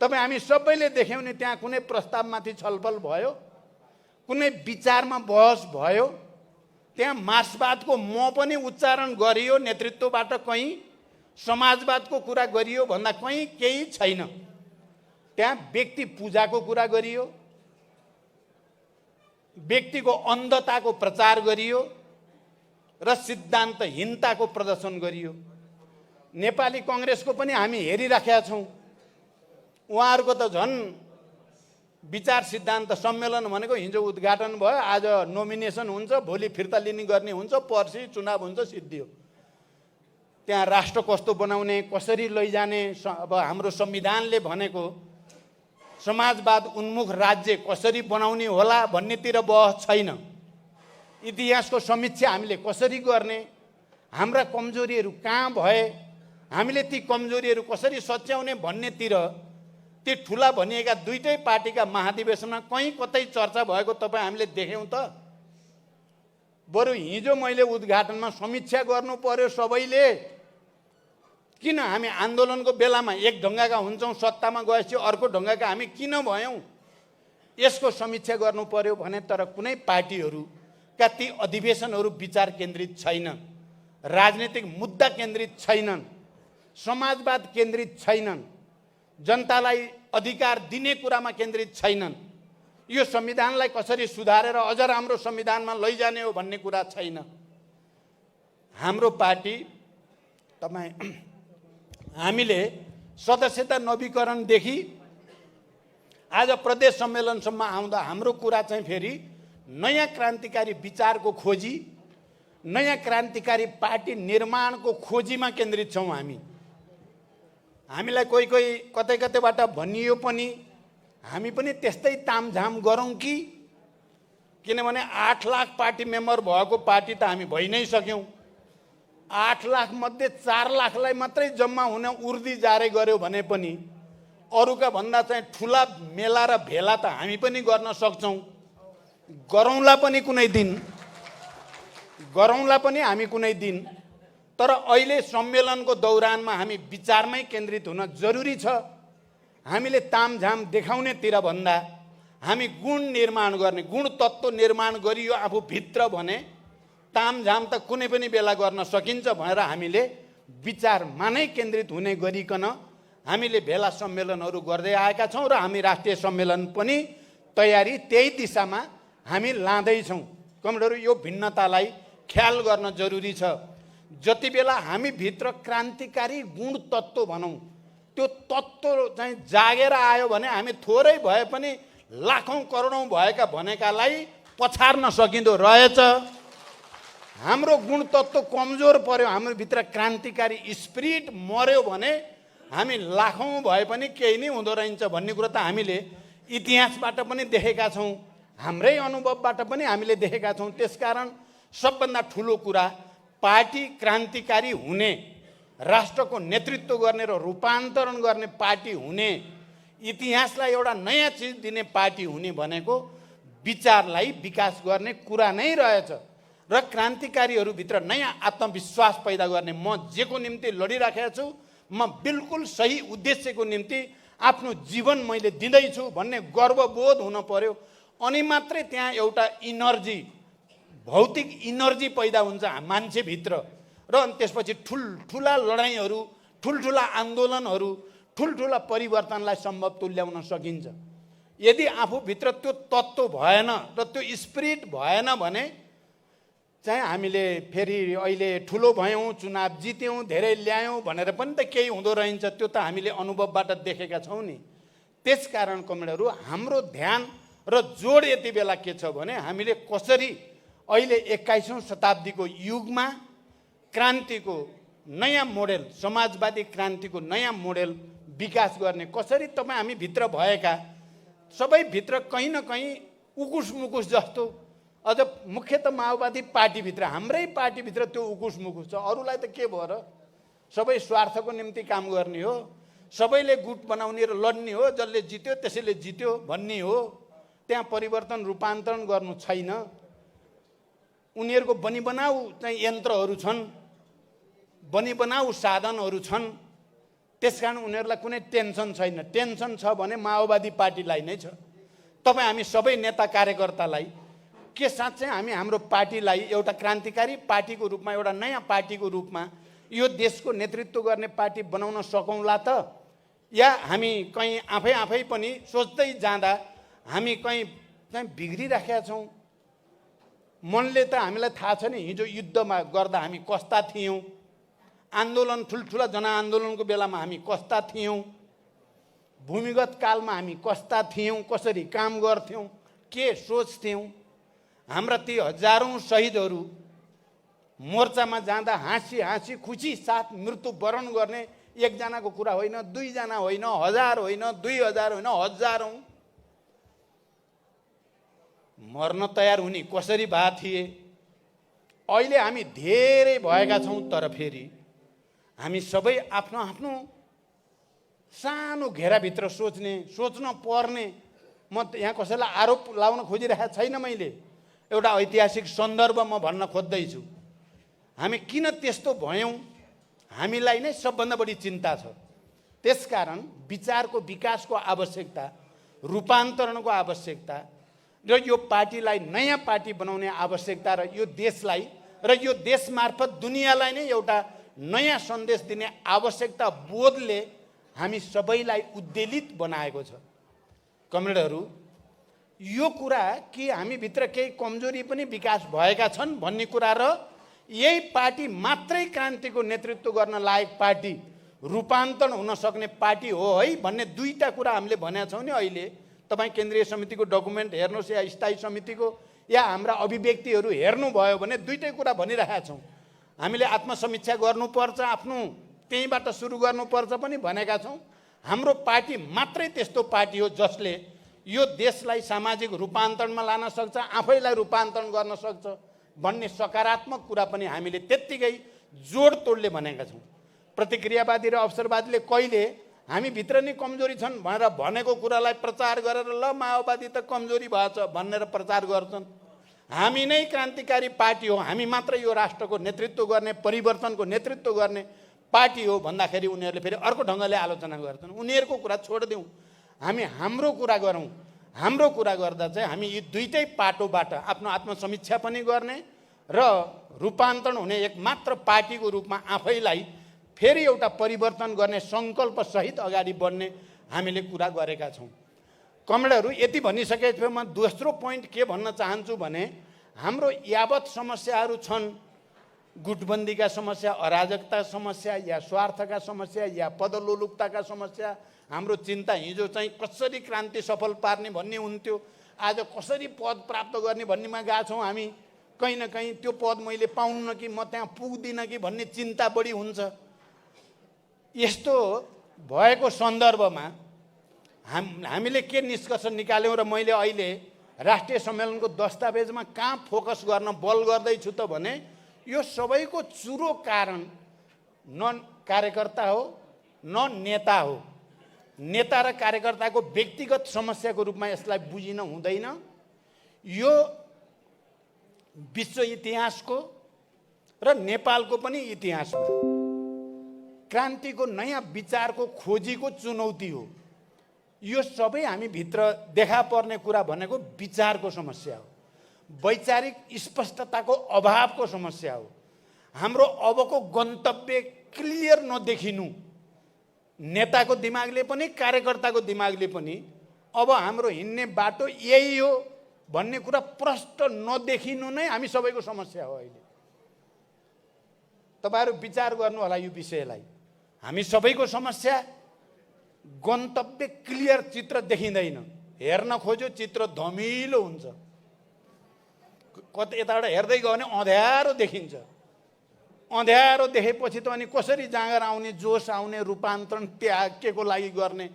तपाईँ हामी सबैले देख्यौँ नि। त्यहाँ कुनै प्रस्तावमाथि छलफल भयो, कुनै विचारमा बहस भयो। त्यहाँ मार्क्सवादको म पनि उच्चारण गरियो नेतृत्वबाट, कहीँ समाजवादको कुरा गरियो भन्दा कहीँ केही छैन। त्यहाँ व्यक्ति पूजाको कुरा गरियो, व्यक्तिको अन्धताको प्रचार गरियो र सिद्धान्तहीनताको प्रदर्शन गरियो। नेपाली कङ्ग्रेसको पनि हामी हेरिराखेका छौँ। उहाँहरूको त झन् विचार सिद्धान्त सम्मेलन भनेको हिजो उद्घाटन भयो, आज नोमिनेसन हुन्छ, भोलि फिर्ता लिने गर्ने हुन्छ, पर्सि चुनाव हुन्छ, सिद्धियो। त्यहाँ राष्ट्र कस्तो बनाउने, कसरी लैजाने, अब हाम्रो संविधानले भनेको समाजवाद उन्मुख राज्य कसरी बनाउने होला भन्नेतिर बहस छैन। इतिहासको समीक्षा हामीले कसरी गर्ने, हाम्रा कमजोरीहरू कहाँ भए, हामीले ती कमजोरीहरू कसरी सच्याउने भन्नेतिर ती ठुला भनिएका दुईटै पार्टीका महाधिवेशनमा कहीँ कतै चर्चा भएको तपाईँ हामीले देख्यौँ त। बरु हिजो मैले उद्घाटनमा समीक्षा गर्नु पर्यो सबैले। किन हामी आन्दोलनको बेलामा एक ढङ्गका हुन्छौँ, सत्तामा गएपछि अर्को ढङ्गका हामी किन भयौँ, यसको समीक्षा गर्नु पर्यो भने। तर कुनै पार्टीहरूका ती अधिवेशनहरू विचार केन्द्रित छैनन्, राजनीतिक मुद्दा केन्द्रित छैनन्, समाजवाद केन्द्रित छैनन्, जनतालाई अधिकार दिने कुरामा केन्द्रित छैनन्। यो संविधानलाई कसरी सुधारेर अझ राम्रो संविधानमा लैजाने हो भन्ने कुरा छैन। हाम्रो पार्टी हामीले सदस्यता नवीकरणदेखि आज प्रदेश सम्मेलनसम्म आउँदा हाम्रो कुरा चाहिँ फेरि नयाँ क्रान्तिकारी विचारको खोजी, नयाँ क्रान्तिकारी पार्टी निर्माणको खोजीमा केन्द्रित छौँ। हामीलाई कोही कोही कतै कतैबाट भनियो पनि हामी पनि त्यस्तै तामझाम गरौँ कि, किनभने 8 लाख पार्टी मेम्बर भएको पार्टी त हामी भइ नै सक्यौँ। 8 लाख मध्ये 4 लाखलाई मात्रै जम्मा हुन उर्दी जारी गर्यो भने पनि अरूका भन्दा चाहिँ ठुला मेला र भेला त हामी पनि गर्न सक्छौँ। गरौँला पनि हामी कुनै दिन। तर अहिले सम्मेलनको दौरानमा हामी विचारमै केन्द्रित हुन जरुरी छ। हामीले तामझाम देखाउनेतिर भन्दा हामी गुण निर्माण गर्ने, गुण तत्त्व निर्माण गरियो आफूभित्र भने तामझाम त कुनै पनि बेला गर्न सकिन्छ भनेर हामीले विचारमा नै केन्द्रित हुने गरिकन हामीले भेला सम्मेलनहरू गर्दै आएका छौँ र हामी राष्ट्रिय सम्मेलन पनि तयारी त्यही दिशामा हामी लाँदैछौँ। कमरेडहरू, यो भिन्नतालाई ख्याल गर्न जरुरी छ। जति बेला हामी भित्र क्रान्तिकारी गुण तत्त्व भनौँ, त्यो तत्त्व चाहिँ जागेर आयो भने हामी थोरै भए पनि लाखौँ करोडौँ भएका भनेकालाई पछार्न सकिँदो रहेछ। हाम्रो गुण तत्त्व कमजोर पर्यो, हाम्रो भित्र क्रान्तिकारी स्पिरिट मर्यो भने हामी लाखौँ भए पनि केही नै हुँदो रहन्छ भन्ने कुरा त हामीले इतिहासबाट पनि देखेका छौँ, हाम्रै अनुभवबाट पनि हामीले देखेका छौँ। त्यसकारण सबभन्दा ठुलो कुरा पार्टी क्रान्तिकारी हुने, राष्ट्रको नेतृत्व गर्ने र रूपान्तरण गर्ने पार्टी हुने, इतिहासलाई एउटा नयाँ चिज दिने पार्टी हुने भनेको विचारलाई विकास गर्ने कुरा नै रहेछ र क्रान्तिकारीहरूभित्र नयाँ आत्मविश्वास पैदा गर्ने। म जेको निम्ति लडिराखेको छु, म बिल्कुल सही उद्देश्यको निम्ति आफ्नो जीवन मैले दिँदैछु भन्ने गर्वबोध हुन पर्यो। अनि मात्रै त्यहाँ एउटा इनर्जी, भौतिक इनर्जी पैदा हुन्छ मान्छेभित्र र अनि त्यसपछि ठुल्ठुला लडाइँहरू, ठुल्ठुला आन्दोलनहरू, ठुल्ठुला परिवर्तनलाई सम्भव तुल्याउन सकिन्छ। यदि आफूभित्र त्यो तत्त्व भएन र त्यो स्पिरिट भएन भने चाहिँ हामीले फेरि अहिले ठुलो भयौँ, चुनाव जित्यौँ, धेरै ल्यायौँ भनेर पनि त केही हुँदो रहन्छ। त्यो त हामीले अनुभवबाट देखेका छौँ नि। त्यसकारण कमरेडहरू, हाम्रो ध्यान र जोड यति बेला के छ भने हामीले कसरी अहिले 21औं शताब्दीको युगमा क्रान्तिको नयाँ मोडेल, समाजवादी क्रान्तिको नयाँ मोडेल विकास गर्ने कसरी। तपाईँ हामी भित्र भएका सबै भित्र कहीँ न कहीँ उकुस मुकुस जस्तो, अझ मुख्यतः माओवादी पार्टीभित्र, हाम्रै पार्टीभित्र त्यो उकुस मुकुस छ। अरूलाई त के भयो र, सबै स्वार्थको निम्ति काम गर्ने हो, सबैले गुट बनाउने र लड्ने हो, जसले जित्यो त्यसैले जित्यो भन्ने हो। त्यहाँ परिवर्तन रूपान्तरण गर्नु छैन। उनीहरूको बनिबनाऊ चाहिँ यन्त्रहरू छन्, बनिबनाऊ साधनहरू छन्। त्यसकारण उनीहरूलाई कुनै टेन्सन छैन। टेन्सन छ भने माओवादी पार्टीलाई नै छ। तपाईँ हामी सबै नेता कार्यकर्तालाई के साँच्चै हामी हाम्रो पार्टीलाई एउटा क्रान्तिकारी पार्टीको रूपमा, एउटा नयाँ पार्टीको रूपमा यो देशको नेतृत्व गर्ने पार्टी बनाउन सकौँला त, या हामी कहीँ आफै पनि सोच्दै जाँदा हामी कहीँ बिग्रिराखेका छौँ। मनले त हामीलाई थाहा छ नि, हिजो युद्धमा गर्दा हामी कस्ता थियौँ, आन्दोलन ठुल्ठुला जनआन्दोलनको बेलामा हामी कस्ता थियौँ, भूमिगत कालमा हामी कस्ता थियौँ, कसरी काम गर्थ्यौँ, के सोच्थ्यौँ। हाम्रा ती हजारौँ शहीदहरू मोर्चामा जाँदा हाँसी हाँसी खुसी साथ मृत्युवरण गर्ने एकजनाको कुरा होइन, दुईजना होइन, हजार होइन, 2000 होइन, हजारौँ मर्न तयार हुने कसरी भए थिए। अहिले हामी धेरै भएका छौँ, तर फेरि हामी सबै आफ्नो आफ्नो सानो घेराभित्र सोच्न पर्ने। म यहाँ कसैलाई आरोप लाउन खोजिरहेको छैन, मैले एउटा ऐतिहासिक सन्दर्भ म भन्न खोज्दैछु। हामी किन त्यस्तो भयौँ, हामीलाई नै सबभन्दा बढी चिन्ता छ। त्यसकारण विचारको विकासको आवश्यकता, रूपान्तरणको आवश्यकता र यो पार्टीलाई नयाँ पार्टी बनाउने आवश्यकता र यो देशलाई र यो देश मार्फत दुनियाँलाई नै एउटा नयाँ सन्देश दिने आवश्यकता बोधले हामी सबैलाई उद्वेलित बनाएको छ। कमरेडहरू, यो कुरा कि हामीभित्र केही कमजोरी पनि विकास भएका छन् भन्ने कुरा र यही पार्टी मात्रै क्रान्तिको नेतृत्व गर्न लायक पार्टी, रूपान्तरण हुन सक्ने पार्टी हो है भन्ने दुईटा कुरा हामीले भनेका छौँ नि। अहिले तपाईँ केन्द्रीय समितिको डकुमेन्ट हेर्नुहोस् या स्थायी समितिको या हाम्रा अभिव्यक्तिहरू हेर्नुभयो भने दुईटै कुरा भनिरहेका छौँ। हामीले आत्मसमीक्षा गर्नुपर्छ, आफ्नो त्यहीँबाट सुरु गर्नुपर्छ पनि भनेका छौँ। हाम्रो पार्टी मात्रै त्यस्तो पार्टी हो जसले यो देशलाई सामाजिक रूपान्तरणमा लान सक्छ, आफैलाई रूपान्तरण गर्न सक्छ भन्ने सकारात्मक कुरा पनि हामीले त्यत्तिकै जोडतोडले भनेका छौँ। प्रतिक्रियावादी र अवसरवादीले कहिले हामीभित्र नै कमजोरी छन् भनेर भनेको कुरालाई प्रचार गरेर ल माओवादी त कमजोरी भएछ भनेर प्रचार गर्छन्। हामी नै क्रान्तिकारी पार्टी हो, हामी मात्र यो राष्ट्रको नेतृत्व गर्ने, परिवर्तनको नेतृत्व गर्ने पार्टी हो भन्दाखेरि उनीहरूले फेरि अर्को ढङ्गले आलोचना गर्छन्। उनीहरूको कुरा छोडिदिउँ, हामी हाम्रो कुरा गरौँ। हाम्रो कुरा गर्दा चाहिँ हामी यी दुईटै पाटोबाट आफ्नो आत्मसमीक्षा पनि गर्ने र रूपान्तरण हुने एक मात्र पार्टीको रूपमा आफैलाई फेरि एउटा परिवर्तन गर्ने सङ्कल्पसहित अगाडि बढ्ने हामीले कुरा गरेका छौँ। कमरेडहरू यति भनिसकेपछि म दोस्रो पोइन्ट के भन्न चाहन्छु भने हाम्रो यावत समस्याहरू छन्, गुटबन्दीका समस्या, अराजकता समस्या या स्वार्थका समस्या या पदलोलुपताका समस्या, हाम्रो चिन्ता हिजो चाहिँ कसरी क्रान्ति सफल पार्ने भन्ने हुन्थ्यो, आज कसरी पद प्राप्त गर्ने भन्नेमा गएको छौँ हामी। कहीँ न कहीँ त्यो पद मैले पाउन्न कि म त्यहाँ पुग्दिनँ कि भन्ने चिन्ता बढी हुन्छ। यस्तो भएको सन्दर्भमा हामीले के निष्कर्ष निकाल्यौँ र मैले अहिले राष्ट्रिय सम्मेलनको दस्तावेजमा कहाँ फोकस गर्न बल गर्दैछु त भने यो सबैको चुरो कारण न कार्यकर्ता हो न नेता हो। नेता र कार्यकर्ताको व्यक्तिगत समस्याको रूपमा यसलाई बुझिन हुँदैन। यो विश्व इतिहासको र नेपालको पनि इतिहासमा क्रान्तिको नयाँ विचारको खोजीको चुनौती हो। यो सबै हामीभित्र देखा पर्ने कुरा भनेको विचारको समस्या हो, वैचारिक स्पष्टताको अभावको समस्या हो। हाम्रो अबको गन्तव्य क्लियर नदेखिनु, नेताको दिमागले पनि कार्यकर्ताको दिमागले पनि अब हाम्रो हिँड्ने बाटो यही हो भन्ने कुरा प्रष्ट नदेखिनु नै हामी सबैको समस्या हो। अहिले तपाईँहरू विचार गर्नु होला यो विषयलाई। हामी सबैको समस्या गन्तव्य क्लियर चित्र देखिँदैन। हेर्न खोज्यो चित्र धमिलो हुन्छ, कतै यताबाट हेर्दै गयो भने अँध्यारो देखिन्छ। अँध्यारो देखेपछि त अनि कसरी जाँगर आउने, जोस आउने, रूपान्तरण त्याग के को लागि गर्ने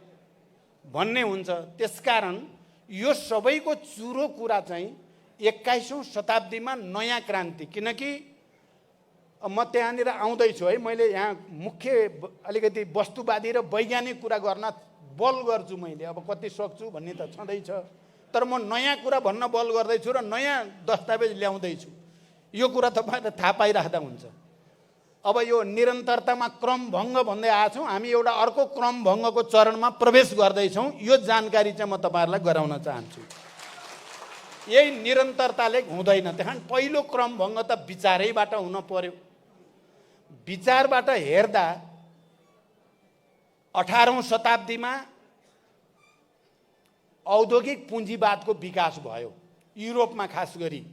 भन्ने हुन्छ। त्यसकारण यो सबैको चुरो कुरा चाहिँ 21औं शताब्दीमा नयाँ क्रान्ति, किनकि म त्यहाँनिर आउँदैछु है, मैले यहाँ मुख्य अलिकति वस्तुवादी र वैज्ञानिक कुरा गर्न बल गर्छु। मैले अब कति सक्छु भन्ने त छँदैछ, तर म नयाँ कुरा भन्न बल गर्दैछु र नयाँ दस्तावेज ल्याउँदैछु। यो कुरा तपाईँले थाहा पाइराख्दा हुन्छ। अब यो निरन्तरतामा क्रमभङ्ग भन्दै आएछौँ, हामी एउटा अर्को क्रमभङ्गको चरणमा प्रवेश गर्दैछौँ। यो जानकारी चाहिँ म तपाईँहरूलाई गराउन चाहन्छु। यही निरन्तरताले हुँदैन। त्यहाँ पहिलो क्रमभङ्ग त विचारैबाट हुन पर्यो। विचारबाट हेर्दा 18औं शताब्दीमा औद्योगिक पुँजीवादको विकास भयो युरोपमा, खास गरी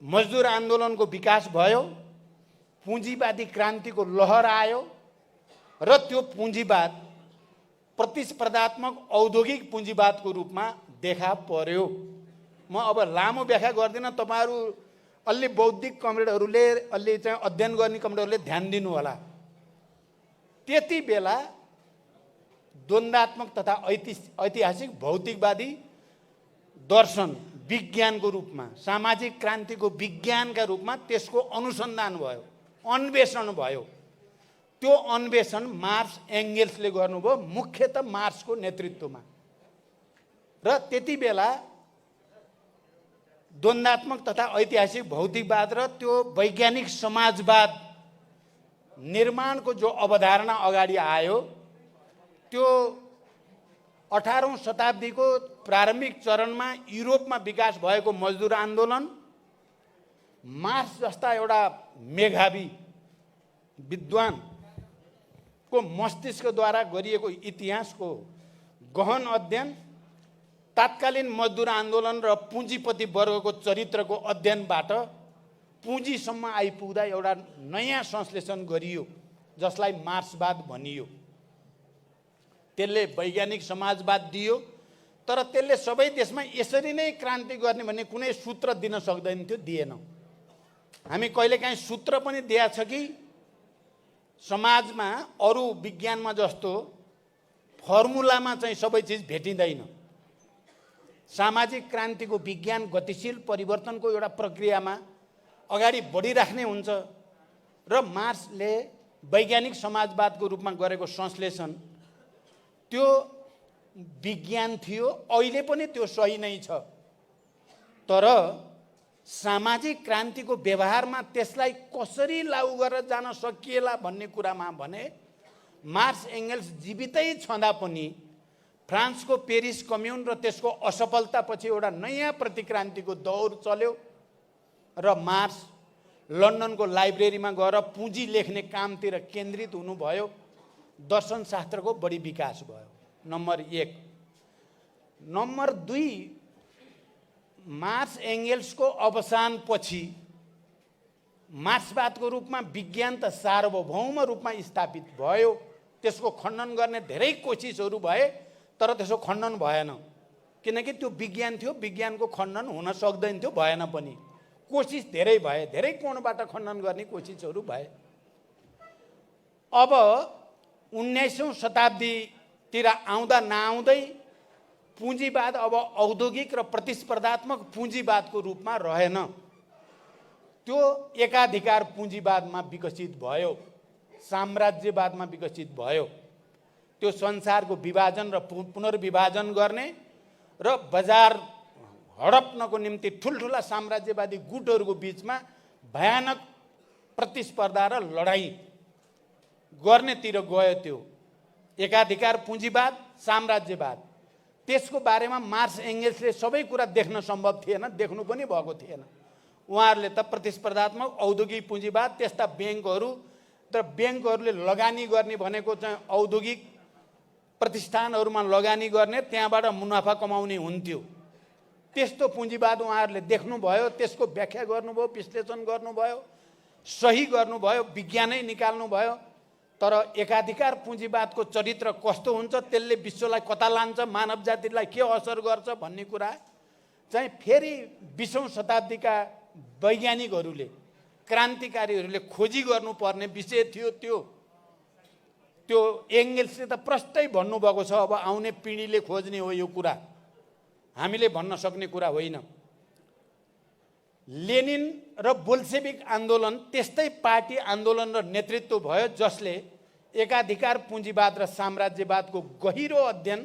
मजदुर आन्दोलनको विकास भयो, पुँजीवादी क्रान्तिको लहर आयो र त्यो पुँजीवाद प्रतिस्पर्धात्मक औद्योगिक पुँजीवादको रूपमा देखा पर्यो। म अब लामो व्याख्या गर्दिनँ, तपाईँहरू अलि बौद्धिक कमरेडहरूले, अलि चाहिँ अध्ययन गर्ने कमरेडहरूले ध्यान दिनु होला। त्यति बेला द्वन्द्वात्मक तथा ऐतिहासिक भौतिकवादी दर्शन विज्ञानको रूपमा, सामाजिक क्रान्तिको विज्ञानका रूपमा त्यसको अनुसन्धान भयो, अन्वेषण भयो। त्यो अन्वेषण मार्क्स एङ्गेल्सले गर्नुभयो, मुख्यतः मार्क्सको नेतृत्वमा। र त्यति बेला द्वन्द्वात्मक तथा ऐतिहासिक भौतिकवाद र त्यो वैज्ञानिक समाजवाद निर्माणको जो अवधारणा अगाडि आयो, त्यो 18औं शताब्दीको प्रारम्भिक चरणमा युरोपमा विकास भएको मजदुर आन्दोलन, मार्क्स जस्ता एउटा मेधावी विद्वानको मस्तिष्कद्वारा गरिएको इतिहासको गहन अध्ययन तात्कालीन मजदुर आन्दोलन र पुँजीपति वर्गको चरित्रको अध्ययनबाट पुँजीसम्म आइपुग्दा एउटा नयाँ संश्लेषण गरियो जसलाई मार्क्सवाद भनियो। त्यसले वैज्ञानिक समाजवाद दियो, तर त्यसले सबै देशमा यसरी नै क्रान्ति गर्ने भन्ने कुनै सूत्र दिन सक्दैन थियो, दिएन। हामी कहिलेकाहीँ सूत्र पनि दिएको छ कि समाजमा अरू विज्ञानमा जस्तो फर्मुलामा चाहिँ सबै चिज भेटिँदैन। सामाजिक क्रान्तिको विज्ञान गतिशील परिवर्तनको एउटा प्रक्रियामा अगाडि बढिराख्ने हुन्छ र मार्क्सले वैज्ञानिक समाजवादको रूपमा गरेको संश्लेषण त्यो विज्ञान थियो। अहिले पनि त्यो सही नै छ, तर सामाजिक क्रान्तिको व्यवहारमा त्यसलाई कसरी लागू गरेर जान सकिएला भन्ने कुरामा भने मार्क्स एङ्गल्स जीवितै छँदा पनि फ्रान्सको पेरिस कम्युन र त्यसको असफलतापछि एउटा नयाँ प्रतिक्रान्तिको दौर चल्यो र मार्क्स लन्डनको लाइब्रेरीमा गएर पुँजी लेख्ने कामतिर केन्द्रित हुनुभयो। दर्शनशास्त्रको बढी विकास भयो, नम्बर 1। नम्बर 2, मार्क्स एङ्गल्सको अवसानपछि मार्क्सवादको रूपमा विज्ञान त सार्वभौम रूपमा स्थापित भयो। त्यसको खण्डन गर्ने धेरै कोसिसहरू भए, तर त्यसको खण्डन भएन, किनकि त्यो विज्ञान थियो। विज्ञानको खण्डन हुन सक्दैन थियो, भएन पनि। कोसिस धेरै भए, धेरै कोणबाट खण्डन गर्ने कोसिसहरू भए। अब 19औं शताब्दीतिर आउँदा नआउँदै पुँजीवाद अब औद्योगिक र प्रतिस्पर्धात्मक पुँजीवादको रूपमा रहेन, त्यो एकाधिकार पुँजीवादमा विकसित भयो, साम्राज्यवादमा विकसित भयो। त्यो संसारको विभाजन र पुनर्विभाजन गर्ने र बजार हडप्नको निम्ति ठुल्ठुला साम्राज्यवादी गुटहरूको बिचमा भयानक प्रतिस्पर्धा र लडाईँ गर्नेतिर गयो। त्यो एकाधिकार पुँजीवाद, साम्राज्यवाद, त्यसको बारेमा मार्क्स एङ्गल्सले सबै कुरा देख्न सम्भव थिएन, देख्नु पनि भएको थिएन। उहाँहरूले त प्रतिस्पर्धात्मक औद्योगिक पुँजीवाद, त्यस्ता ब्याङ्कहरू, तर ब्याङ्कहरूले लगानी गर्ने भनेको चाहिँ औद्योगिक प्रतिष्ठानहरूमा लगानी गर्ने, त्यहाँबाट मुनाफा कमाउने हुन्थ्यो। त्यस्तो पुँजीवाद उहाँहरूले देख्नुभयो, त्यसको व्याख्या गर्नुभयो, विश्लेषण गर्नुभयो, सही गर्नुभयो, विज्ञानै निकाल्नुभयो। तर एकाधिकार पुँजीवादको चरित्र कस्तो हुन्छ, त्यसले विश्वलाई कता लान्छ, मानव जातिलाई के असर गर्छ भन्ने कुरा चाहिँ फेरि 20औं शताब्दीका वैज्ञानिकहरूले, क्रान्तिकारीहरूले खोजी गर्नुपर्ने विषय थियो। त्यो एङ्गल्सले त प्रष्टै भन्नुभएको छ, अब आउने पिँढीले खोज्ने हो यो कुरा, हामीले भन्न सक्ने कुरा होइन। लेनिन र बोल्सेविक आन्दोलन त्यस्तै पार्टी आन्दोलन र नेतृत्व भयो, जसले एकाधिकार पुँजीवाद र साम्राज्यवादको गहिरो अध्ययन,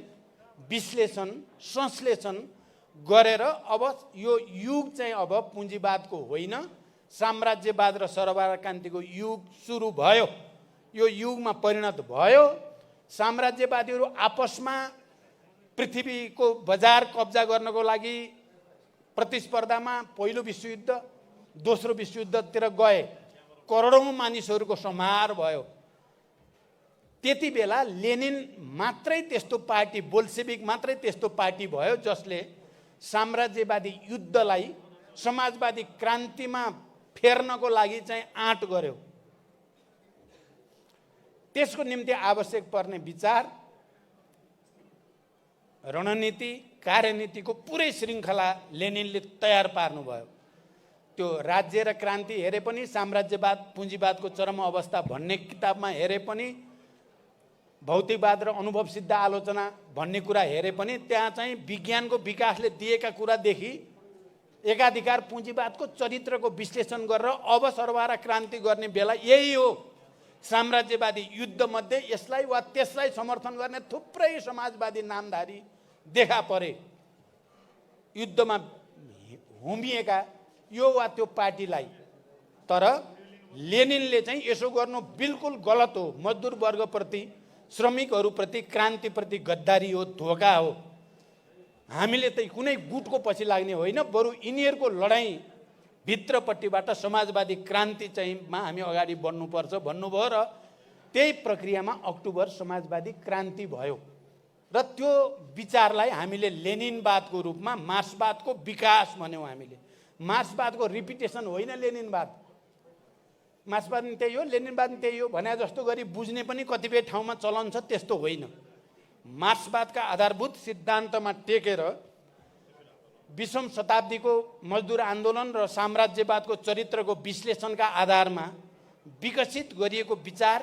विश्लेषण, संश्लेषण गरेर अब यो युग चाहिँ अब पुँजीवादको होइन, साम्राज्यवाद र सरकार क्रान्तिको युग सुरु भयो। यो युगमा परिणत भयो। साम्राज्यवादीहरू आपसमा पृथ्वीको बजार कब्जा गर्नको लागि प्रतिस्पर्धामा पहिलो विश्वयुद्ध, दोस्रो विश्वयुद्धतिर गए, करोडौँ मानिसहरूको संहार भयो। त्यति बेला लेनिन मात्रै त्यस्तो पार्टी, बोल्सेविक मात्रै त्यस्तो पार्टी भयो जसले साम्राज्यवादी युद्धलाई समाजवादी क्रान्तिमा फेर्नको लागि चाहिँ आँट गर्यो। त्यसको निम्ति आवश्यक पर्ने विचार, रणनीति, कार्यनीतिको पुरै श्रृङ्खला लेनिनले तयार पार्नुभयो। त्यो राज्य र क्रान्ति हेरे पनि, साम्राज्यवाद पुँजीवादको चरम अवस्था भन्ने किताबमा हेरे पनि, भौतिकवाद र अनुभव सिद्ध आलोचना भन्ने कुरा हेरे पनि, त्यहाँ चाहिँ विज्ञानको विकासले दिएका कुरादेखि एकाधिकार पुँजीवादको चरित्रको विश्लेषण गरेर अब सर्वहारा क्रान्ति गर्ने बेला यही हो। साम्राज्यवादी युद्धमध्ये यसलाई वा त्यसलाई समर्थन गर्ने थुप्रै समाजवादी नामधारी देखा परे, युद्धमा हुमिएका यो वा त्यो पार्टीलाई। तर लेनिनले चाहिँ यसो गर्नु बिल्कुल गलत हो, मजदुर वर्गप्रति, श्रमिकहरूप्रति, क्रान्तिप्रति गद्दारी हो, धोका हो। हामीले त कुनै गुटको पछि लाग्ने होइन, बरु यिनीहरूको लडाईँ भित्रपट्टिबाट समाजवादी क्रान्ति चाहिँमा हामी अगाडि बढ्नुपर्छ भन्नुभयो र त्यही प्रक्रियामा अक्टोबर समाजवादी क्रान्ति भयो। र त्यो विचारलाई हामीले लेनिनवादको रूपमा मार्क्सवादको विकास भन्यौँ। हामीले मार्क्सवादको रिपिटेसन होइन लेनिनवाद। मार्क्सवाद पनि त्यही हो, लेनिनवाद पनि त्यही हो भने जस्तो गरी बुझ्ने पनि कतिपय ठाउँमा चलन छ, त्यस्तो होइन। मार्क्सवादका आधारभूत सिद्धान्तमा टेकेर 20औं शताब्दीको मजदुर आन्दोलन र साम्राज्यवादको चरित्रको विश्लेषणका आधारमा विकसित गरिएको विचार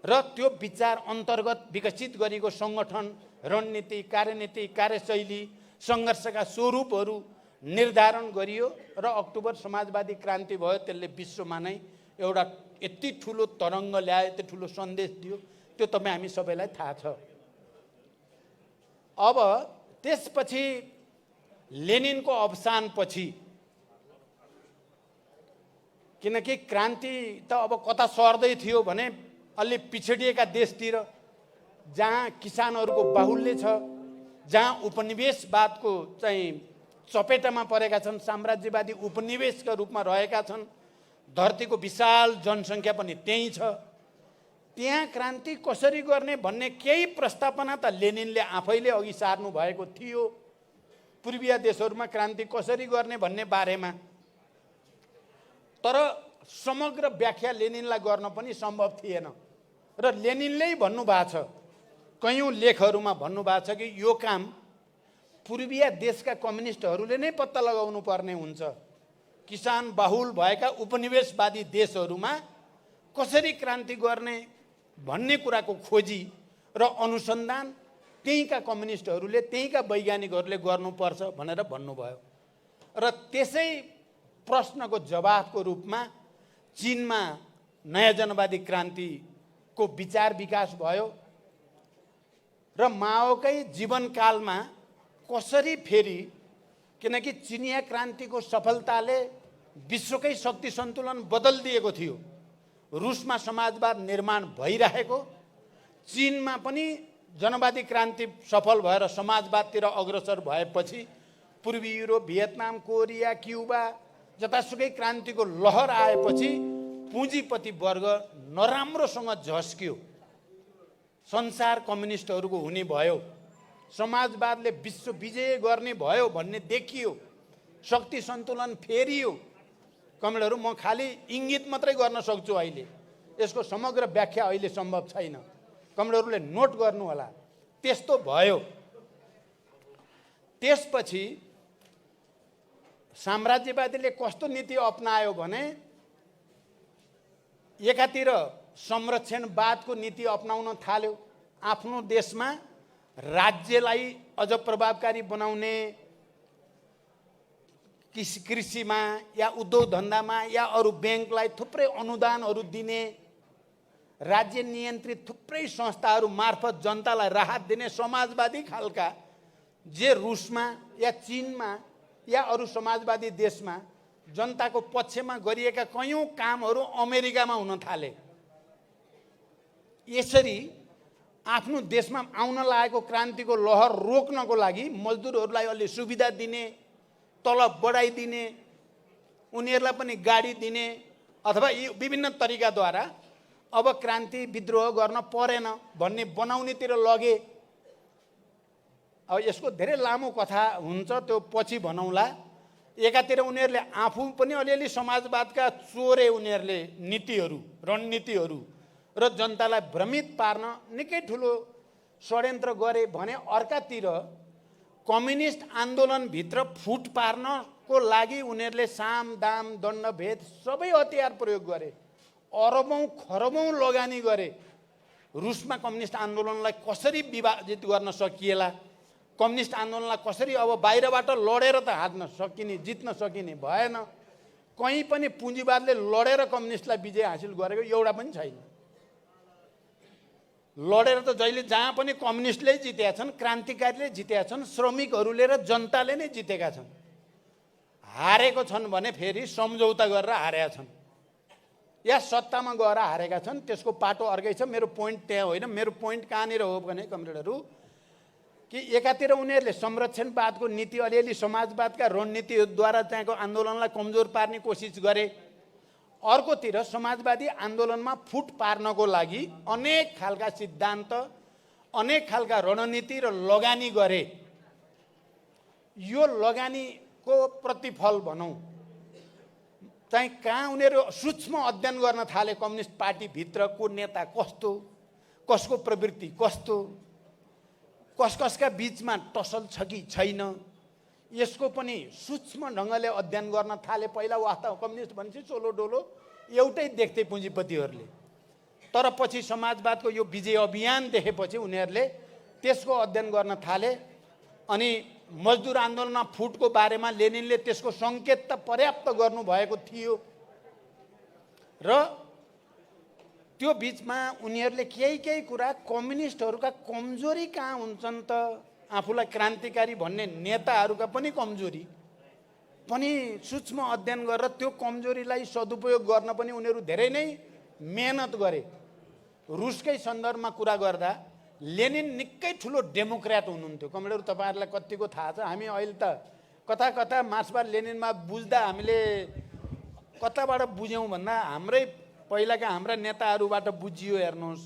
र त्यो विचार अन्तर्गत विकसित गरिएको सङ्गठन, रणनीति, कार्यनीति, कार्यशैली, सङ्घर्षका स्वरूपहरू निर्धारण गरियो र अक्टोबर समाजवादी क्रान्ति भयो। त्यसले विश्वमा नै एउटा यति ठुलो तरङ्ग ल्यायो, यति ठुलो सन्देश दियो, त्यो तपाईँ हामी सबैलाई थाहा छ। अब त्यसपछि लेनिनको अवसानपछि, किनकि क्रान्ति त अब कता सर्दै थियो भने अलि पिछडिएका देशतिर जहाँ किसानहरूको बाहुल्य छ, जहाँ उपनिवेशवादको चाहिँ चपेटामा परेका छन्, साम्राज्यवादी उपनिवेशका रूपमा रहेका छन्, धरतीको विशाल जनसङ्ख्या पनि त्यही छ, त्यहाँ क्रान्ति कसरी गर्ने भन्ने केही प्रस्तावना त लेनिनले आफैले अघि सार्नु भएको थियो। पूर्वीय देशहरूमा क्रान्ति कसरी गर्ने भन्ने बारेमा, तर समग्र व्याख्या लेनिनलाई गर्न पनि सम्भव थिएन। र लेनिनले भन्नुभएको छ, कयौँ लेखहरूमा भन्नुभएको छ कि यो काम पूर्वीय देशका कम्युनिस्टहरूले नै पत्ता लगाउनु पर्ने हुन्छ। किसान बाहुल भएका उपनिवेशवादी देशहरूमा कसरी क्रान्ति गर्ने भन्ने कुराको खोजी र अनुसन्धान त्यहीँका कम्युनिस्टहरूले, त्यहीँका वैज्ञानिकहरूले गर्नुपर्छ भनेर भन्नुभयो। र त्यसै प्रश्नको जवाफको रूपमा चीनमा नयाँ जनवादी क्रान्तिको विचार विकास भयो र माओकै जीवनकालमा कसरी फेरि, किनकि चिनिया क्रान्तिको सफलताले विश्वकै शक्ति सन्तुलन बदलिदिएको थियो, रुसमा समाजवाद निर्माण भइरहेको, चीनमा पनि जनवादी क्रान्ति सफल भएर समाजवादतिर अग्रसर भएपछि पूर्वी युरोप, भियतनाम, कोरिया, क्युबा जतासुकै क्रान्तिको लहर आएपछि पुँजीपति वर्ग नराम्रोसँग झस्क्यो, संसार कम्युनिस्टहरूको हुने भयो, समाजवादले विश्व विजय गर्ने भयो भन्ने देखियो, शक्ति सन्तुलन फेरियो। कमरेडहरू, म खालि इङ्गित मात्रै गर्न सक्छु, अहिले यसको समग्र व्याख्या अहिले सम्भव छैन, कमरेडहरूले नोट गर्नु होला। त्यस्तो भयो। त्यसपछि साम्राज्यवादीले कस्तो नीति अपनायो भने एकातिर संरक्षणवादको नीति अपनाउन थाल्यो, आफ्नो देशमा राज्यलाई अझ प्रभावकारी बनाउने, कृषिमा या उद्योग धन्दामा या अरू ब्याङ्कलाई थुप्रै अनुदानहरू दिने, राज्य नियन्त्रित थुप्रै संस्थाहरू मार्फत जनतालाई राहत दिने समाजवादी खालका जे रुसमा या चीनमा या अरू समाजवादी देशमा जनताको पक्षमा गरिएका कयौँ कामहरू अमेरिकामा हुन थाले। यसरी आफ्नो देशमा आउन लागेको क्रान्तिको लहर रोक्नको लागि मजदुरहरूलाई अलि सुविधा दिने, तलब बढाइदिने, उनीहरूलाई पनि गाडी दिने अथवा यी विभिन्न तरिकाद्वारा अब क्रान्ति विद्रोह गर्न परेन भन्ने बनाउनेतिर लगे। अब यसको धेरै लामो कथा हुन्छ, त्यो पछि भनौँला। एकातिर उनीहरूले आफू पनि अलिअलि समाजवादका चोरे उनीहरूले नीतिहरू, रणनीतिहरू र जनतालाई भ्रमित पार्न निकै ठुलो षड्यन्त्र गरे भने अर्कातिर कम्युनिस्ट आन्दोलनभित्र फुट पार्नको लागि उनीहरूले साम, दाम, दण्ड, भेद सबै हतियार प्रयोग गरे, अरबौँ खरबौँ लगानी गरे। रुसमा कम्युनिस्ट आन्दोलनलाई कसरी विभाजित गर्न सकिएला, कम्युनिस्ट आन्दोलनलाई कसरी अब बाहिरबाट लडेर त हार्न सकिने, जित्न सकिने भएन। कहीँ पनि पुँजीवादले लडेर कम्युनिस्टलाई विजय हासिल गरेको एउटा पनि छैन। लडेर त जहिले जहाँ पनि कम्युनिस्टले जितेका छन्, क्रान्तिकारीले जितेका छन्, श्रमिकहरूले र जनताले नै जितेका छन्। हारेको छन् भने फेरि सम्झौता गरेर हारेका छन् या सत्तामा गएर हारेका छन्, त्यसको पाटो अर्कै छ। मेरो पोइन्ट त्यहाँ होइन। मेरो पोइन्ट कहाँनिर हो भने कमरेडहरू, कि एकातिर उनीहरूले संरक्षणवादको नीति, अलिअलि समाजवादका रणनीतिद्वारा त्यहाँको आन्दोलनलाई कमजोर पार्ने कोसिस गरे, अर्कोतिर समाजवादी आन्दोलनमा फुट पार्नको लागि अनेक खालका सिद्धान्त, अनेक खालका रणनीति र लगानी गरे। यो लगानीको प्रतिफल भनौँ चाहिँ कहाँ उनीहरू सूक्ष्म अध्ययन गर्न थाले। कम्युनिस्ट पार्टीभित्रको नेता कस्तो, कसको प्रवृत्ति कस्तो, कसका बीचमा टसल छ कि छैन, यसको पनि सूक्ष्म ढङ्गले अध्ययन गर्न थाले। पहिला वास्तव कम्युनिस्ट भनेपछि चोलो डोलो एउटै देख्थे पुँजीपतिहरूले, तर पछि समाजवादको यो विजय अभियान देखेपछि उनीहरूले त्यसको अध्ययन गर्न थाले। अनि मजदुर आन्दोलनमा फुटको बारेमा लेनिनले त्यसको सङ्केत त पर्याप्त गर्नुभएको थियो र त्यो बिचमा उनीहरूले केही कुरा कम्युनिस्टहरूका कमजोरी कहाँ हुन्छन् त, आफूलाई क्रान्तिकारी भन्ने नेताहरूका पनि कमजोरी पनि सूक्ष्म अध्ययन गरेर त्यो कमजोरीलाई सदुपयोग गर्न पनि उनीहरू धेरै नै मेहनत गरे। रुसकै सन्दर्भमा कुरा गर्दा लेनिन निकै ठुलो डेमोक्र्याट हुनुहुन्थ्यो। कमरेडहरू तपाईँहरूलाई कतिको थाहा छ, हामी अहिले त कता कता मार्क्सवाद लेनिनमा बुझ्दा हामीले कताबाट बुझ्यौँ भन्दा हाम्रै पहिलाका हाम्रा नेताहरूबाट बुझियो। हेर्नुहोस्,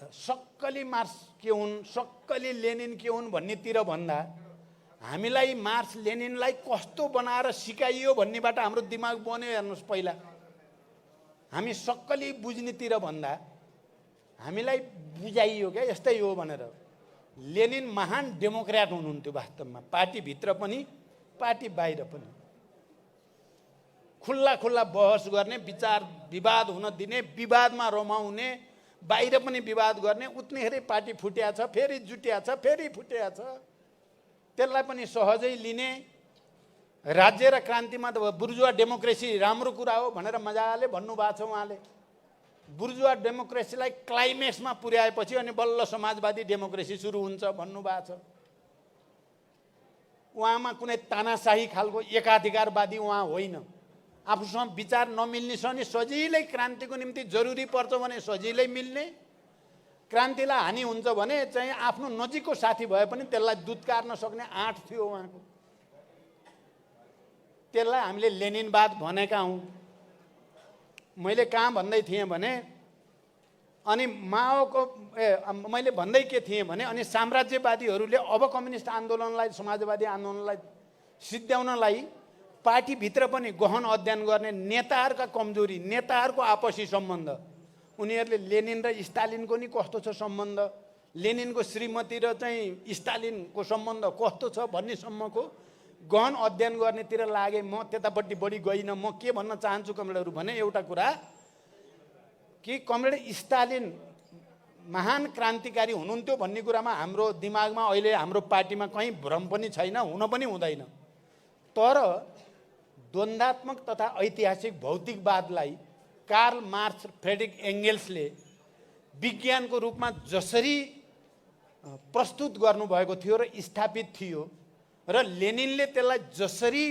सक्कली मार्क्स के हुन्, सक्कली लेनिन के हुन् भन्नेतिर भन्दा हामीलाई मार्क्स लेनिनलाई कस्तो बनाएर सिकाइयो भन्नेबाट हाम्रो दिमाग बन्यो। हेर्नुहोस्, पहिला हामी सक्कली बुझ्नेतिर भन्दा हामीलाई बुझाइयो क्या यस्तै हो भनेर। लेनिन महान डेमोक्र्याट हुनुहुन्थ्यो वास्तवमा, पार्टीभित्र पनि पार्टी बाहिर पनि। खुल्ला खुल्ला बहस गर्ने, विचार विवाद हुन दिने, विवादमा रमाउने, बाहिर पनि विवाद गर्ने। उतनेखेरै पार्टी फुट्या छ, फेरि जुट्या छ, फेरि फुट्या छ, त्यसलाई पनि सहजै लिने। राज्य र क्रान्तिमा त बुर्जुवा डेमोक्रेसी राम्रो कुरा हो भनेर मजाले भन्नुभएको छ उहाँले। बुर्जुवा डेमोक्रेसीलाई क्लाइमेक्समा पुर्याएपछि अनि बल्ल समाजवादी डेमोक्रेसी सुरु हुन्छ भन्नुभएको छ। उहाँमा कुनै तानाशाही खालको एकाधिकारवादी उहाँ होइन। आफूसँग विचार नमिल्नेसँग नि सजिलै क्रान्तिको निम्ति जरुरी पर्छ भने सजिलै मिल्ने, क्रान्तिलाई हानि हुन्छ भने चाहिँ आफ्नो नजिकको साथी भए पनि त्यसलाई दुत्कार्न सक्ने आँट थियो उहाँको। त्यसलाई हामीले लेनिनवाद भनेका हौँ। मैले कहाँ भन्दै थिएँ भने अनि माओको मैले भन्दै के थिएँ भने अनि साम्राज्यवादीहरूले अब कम्युनिस्ट आन्दोलनलाई, समाजवादी आन्दोलनलाई सिद्ध्याउनलाई पार्टीभित्र पनि गहन अध्ययन गर्ने, नेताहरूका कमजोरी, नेताहरूको आपसी सम्बन्ध, उनीहरूले लेनिन र स्टालिनको नि कस्तो छ सम्बन्ध, लेनिनको श्रीमती र चाहिँ स्टालिनको सम्बन्ध कस्तो छ भन्नेसम्मको गहन अध्ययन गर्नेतिर लागे। म त्यतापट्टि बढी गइनँ। म के भन्न चाहन्छु कमरेडहरू भने एउटा कुरा कि कमरेड स्टालिन महान क्रान्तिकारी हुनुहुन्थ्यो भन्ने कुरामा हाम्रो दिमागमा अहिले हाम्रो पार्टीमा कहीँ भ्रम पनि छैन, हुन पनि हुँदैन। तर द्वन्द्वात्मक तथा ऐतिहासिक भौतिकवादलाई कार्ल मार्क्स, फ्रेडरिक एङ्गेल्सले विज्ञानको रूपमा जसरी प्रस्तुत गर्नुभएको थियो र स्थापित थियो र लेनिनले त्यसलाई जसरी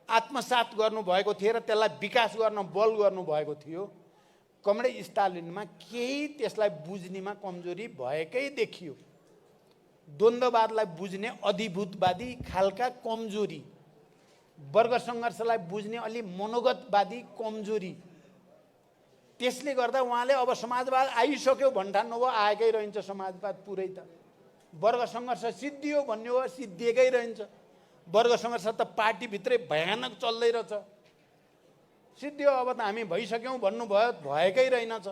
आत्मसात गर्नुभएको थियो र त्यसलाई विकास गर्न बल गर्नुभएको थियो, कमरेड स्टालिनमा केही त्यसलाई बुझ्नेमा कमजोरी भएकै देखियो। द्वन्द्ववादलाई बुझ्ने अधिभूतवादी खालका कमजोरी, वर्ग सङ्घर्षलाई बुझ्ने अलि मनोगतवादी कमजोरी, त्यसले गर्दा उहाँले अब समाजवाद आइसक्यो भन्ठान्नुभयो, आएकै रहन्छ समाजवाद पुरै त। वर्ग सङ्घर्ष सिद्धियो भन्ने हो, सिद्धिएकै रहन्छ। वर्ग सङ्घर्ष त पार्टीभित्रै भयानक चल्दै रहेछ, सिद्धियो अब त हामी भइसक्यौँ भन्नुभयो, भएकै रहेनछ।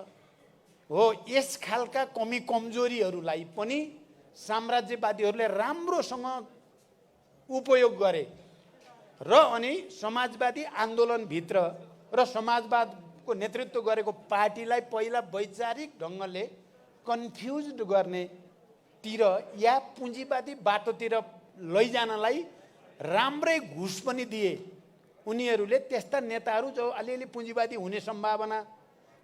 हो, यस खालका कमी कमजोरीहरूलाई पनि साम्राज्यवादीहरूले राम्रोसँग उपयोग गरे र अनि समाजवादी आन्दोलनभित्र र समाजवादको नेतृत्व गरेको पार्टीलाई पहिला वैचारिक ढङ्गले कन्फ्युज्ड गर्नेतिर या पुँजीवादी बाटोतिर लैजानलाई राम्रै घुस पनि दिए। उनीहरूले त्यस्ता नेताहरू जो अलिअलि पुँजीवादी हुने सम्भावना,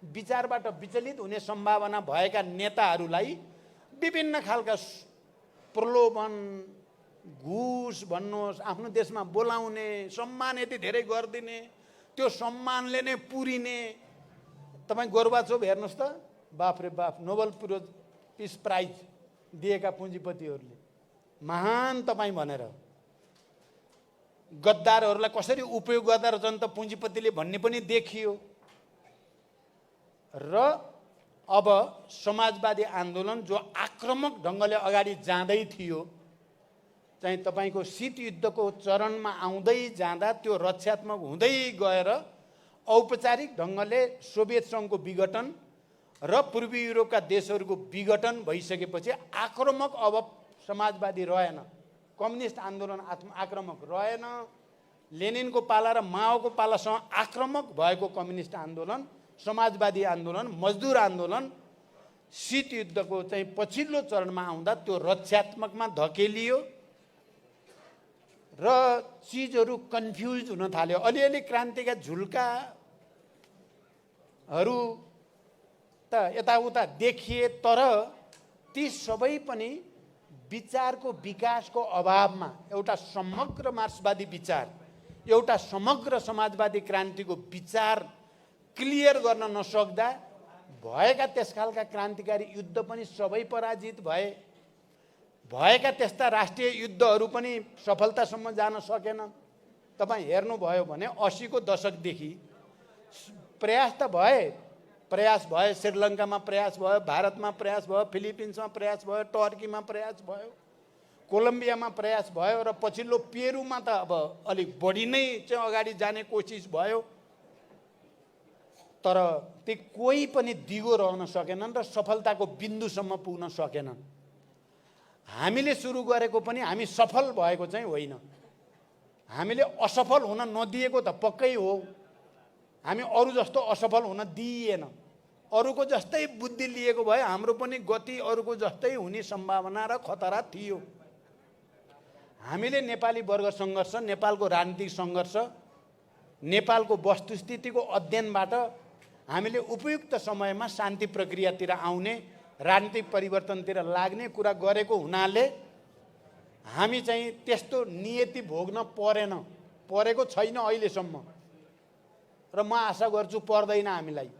विचारबाट विचलित हुने सम्भावना भएका नेताहरूलाई विभिन्न खालका प्रलोभन, घुस भन्नुहोस्, आफ्नो देशमा बोलाउने, सम्मान यति धेरै गरिदिने, त्यो सम्मानले नै पुरिने। तपाईँ गोर्बाचोभ हेर्नुहोस् त, बाफ रे बाफ, नोबेल पिस प्राइज दिएका पुँजीपतिहरूले महान तपाईँ भनेर गद्दारहरूलाई कसरी उपयोग गर्दा रहेछन् त पुँजीपतिले भन्ने पनि देखियो। र अब समाजवादी आन्दोलन जो आक्रामक ढङ्गले अगाडि जाँदै थियो चाहिँ तपाईको शीतयुद्धको चरणमा आउँदै जाँदा त्यो रक्षात्मक हुँदै गएर औपचारिक ढङ्गले सोभियत सङ्घको विघटन र पूर्वी युरोपका देशहरूको विघटन भइसकेपछि आक्रामक अब समाजवादी रहेन, कम्युनिस्ट आन्दोलन आक्रामक रहेन। लेनिनको पाला र माओको पालासँग आक्रामक भएको कम्युनिस्ट आन्दोलन, समाजवादी आन्दोलन, मजदुर आन्दोलन शीतयुद्धको चाहिँ पछिल्लो चरणमा आउँदा त्यो रक्षात्मकमा धकेलियो र चिजहरू कन्फ्युज हुन थाल्यो। अलिअलि क्रान्तिका झुल्काहरू त यताउता देखिए, तर ती सबै पनि विचारको विकासको अभावमा एउटा समग्र मार्क्सवादी विचार, एउटा समग्र समाजवादी क्रान्तिको विचार क्लियर गर्न नसक्दा भएका त्यसखालका क्रान्तिकारी युद्ध पनि सबै पराजित भए। भएका त्यस्ता राष्ट्रिय युद्धहरू पनि सफलतासम्म जान सकेन। तपाईँ हेर्नुभयो भने 80 को दशकदेखि प्रयास त भए, श्रीलङ्कामा प्रयास भयो, भारतमा प्रयास भयो, फिलिपिन्समा प्रयास भयो, टर्कीमा प्रयास भयो, कोलम्बियामा प्रयास भयो र पछिल्लो पेरुमा त अब अलिक बढी नै चाहिँ अगाडि जाने कोसिस भयो। तर ती कोही पनि दिगो रहन सकेनन् र सफलताको बिन्दुसम्म पुग्न सकेनन्। हामीले सुरु गरेको पनि हामी सफल भएको चाहिँ होइन, हामीले असफल हुन नदिएको त पक्कै हो। हामी अरू जस्तो असफल हुन दिइएन। अरूको जस्तै बुद्धि लिएको भए हाम्रो पनि गति अरूको जस्तै हुने सम्भावना र खतरा थियो। हामीले नेपाली वर्ग सङ्घर्ष, नेपालको राजनीतिक सङ्घर्ष, नेपालको वस्तुस्थितिको अध्ययनबाट हामीले उपयुक्त समयमा शान्ति प्रक्रियातिर आउने, राजनीतिक परिवर्तनतिर लाग्ने कुरा गरेको हुनाले हामी चाहिँ त्यस्तो नियति भोग्न परेको छैन अहिलेसम्म र म आशा गर्छु पर्दैन हामीलाई।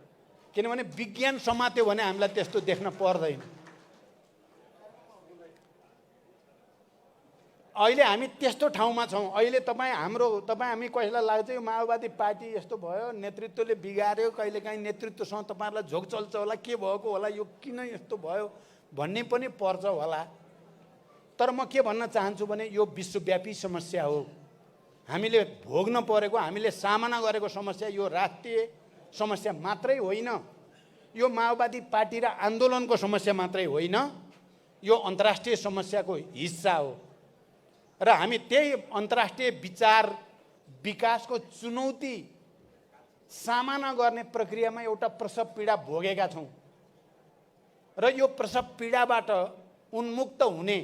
किनभने विज्ञान समात्यो भने हामीलाई त्यस्तो देख्न पर्दैन। अहिले हामी त्यस्तो ठाउँमा छौँ। अहिले तपाईँ हामी कसैलाई लाग्छ यो माओवादी पार्टी यस्तो भयो, नेतृत्वले बिगार्यो, कहिलेकाहीँ नेतृत्वसँग तपाईँहरूलाई झोक चल्छ होला, के भएको होला, यो किन यस्तो भयो भन्ने पनि पर्छ होला। तर म के भन्न चाहन्छु भने यो विश्वव्यापी समस्या हो। हामीले भोग्न परेको, हामीले सामना गरेको समस्या यो राष्ट्रिय समस्या मात्रै होइन, यो माओवादी पार्टी र आन्दोलनको समस्या मात्रै होइन, यो अन्तर्राष्ट्रिय समस्याको हिस्सा हो। र हामी त्यही अन्तर्राष्ट्रिय विचार विकासको चुनौती सामना गर्ने प्रक्रियामा एउटा प्रसव पीडा भोगेका छौँ र यो प्रसव पीडाबाट उन्मुक्त हुने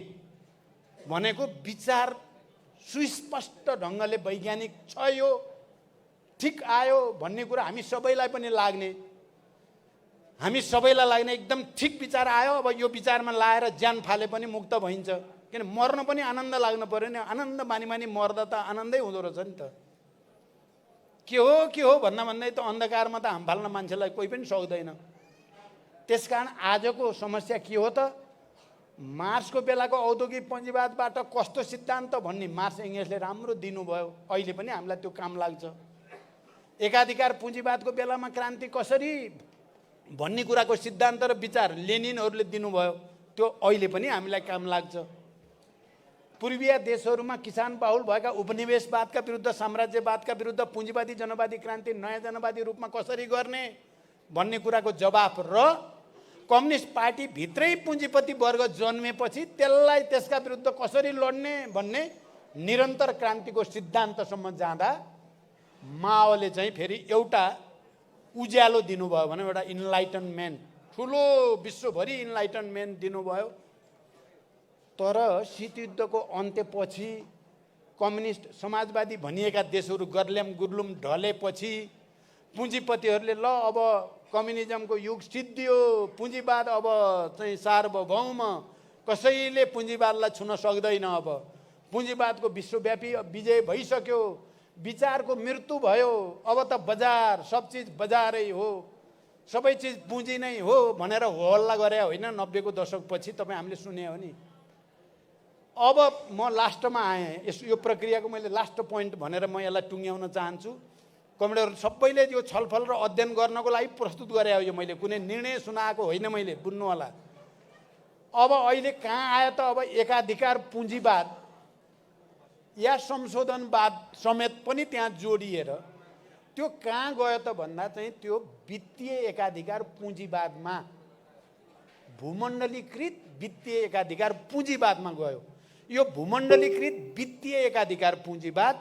भनेको विचार सुस्पष्ट ढङ्गले वैज्ञानिक छ, यो ठिक आयो भन्ने कुरा हामी सबैलाई पनि लाग्ने, एकदम ठिक विचार आयो, अब यो विचारमा लाएर ज्यान फाले पनि मुक्त भइन्छ। किन मर्न पनि आनन्द लाग्न पर्यो नि, आनन्द मानी मर्दा त आनन्दै हुँदो रहेछ नि त। के हो भन्दै त अन्धकारमा त हाम फाल्न मान्छेलाई कोही पनि सक्दैन। त्यसकारण आजको समस्या के हो त, मार्क्सको बेलाको औद्योगिक पुँजीवादबाट कस्तो सिद्धान्त भन्ने मार्क्स एङ्गेल्सले राम्रो दिनुभयो, अहिले पनि हामीलाई त्यो काम लाग्छ। एकाधिकार पुँजीवादको बेलामा क्रान्ति कसरी भन्ने कुराको सिद्धान्त र विचार लेनिनहरूले दिनुभयो, त्यो अहिले पनि हामीलाई काम लाग्छ। पूर्वीय देशहरूमा किसान बाहुल भएका उपनिवेशवादका विरुद्ध, साम्राज्यवादका विरुद्ध पुँजीवादी जनवादी क्रान्ति नयाँ जनवादी रूपमा कसरी गर्ने भन्ने कुराको जवाफ र कम्युनिस्ट पार्टी भित्रै पुँजीपति वर्ग जन्मेपछि त्यसलाई त्यसका विरुद्ध कसरी लड्ने भन्ने निरन्तर क्रान्तिको सिद्धान्तसम्म जाँदा माओले चाहिँ फेरि एउटा उज्यालो दिनुभयो भने एउटा इन्लाइटनमेन्ट, ठुलो विश्वभरि इन्लाइटनमेन्ट दिनुभयो। तर शीतयुद्धको अन्त्यपछि कम्युनिस्ट समाजवादी भनिएका देशहरू गर्ल्याम गुर्लुम ढलेपछि पुँजीपतिहरूले ल अब कम्युनिजमको युग सिद्धियो, पुँजीवाद अब चाहिँ सार्वभौम, कसैले पुँजीवादलाई छुन सक्दैन, अब पुँजीवादको विश्वव्यापी विजय भइसक्यो, विचारको मृत्यु भयो, अब त बजार, सब चिज बजारै हो, सबै चिज पुँजी नै हो भनेर होहल्ला गरे होइन 90 को दशकपछि। तपाईँ हामीले सुने हो नि। अब म लास्टमा आएँ, यो प्रक्रियाको मैले लास्ट पोइन्ट भनेर म यसलाई टुङ्ग्याउन चाहन्छु। कमिटीहरू सबैले यो छलफल र अध्ययन गर्नको लागि प्रस्तुत गरे हो। यो मैले कुनै निर्णय सुनाएको होइन, मैले बुझ्नु होला। अब अहिले कहाँ आयो त? अब एकाधिकार पुँजीवाद या संशोधनवाद समेत पनि त्यहाँ जोडिएर त्यो कहाँ गयो त भन्दा चाहिँ त्यो वित्तीय एकाधिकार पुँजीवादमा, भूमण्डलीकृत वित्तीय एकाधिकार पुँजीवादमा गयो। यो भूमण्डलीकृत वित्तीय एकाधिकार पुँजीवाद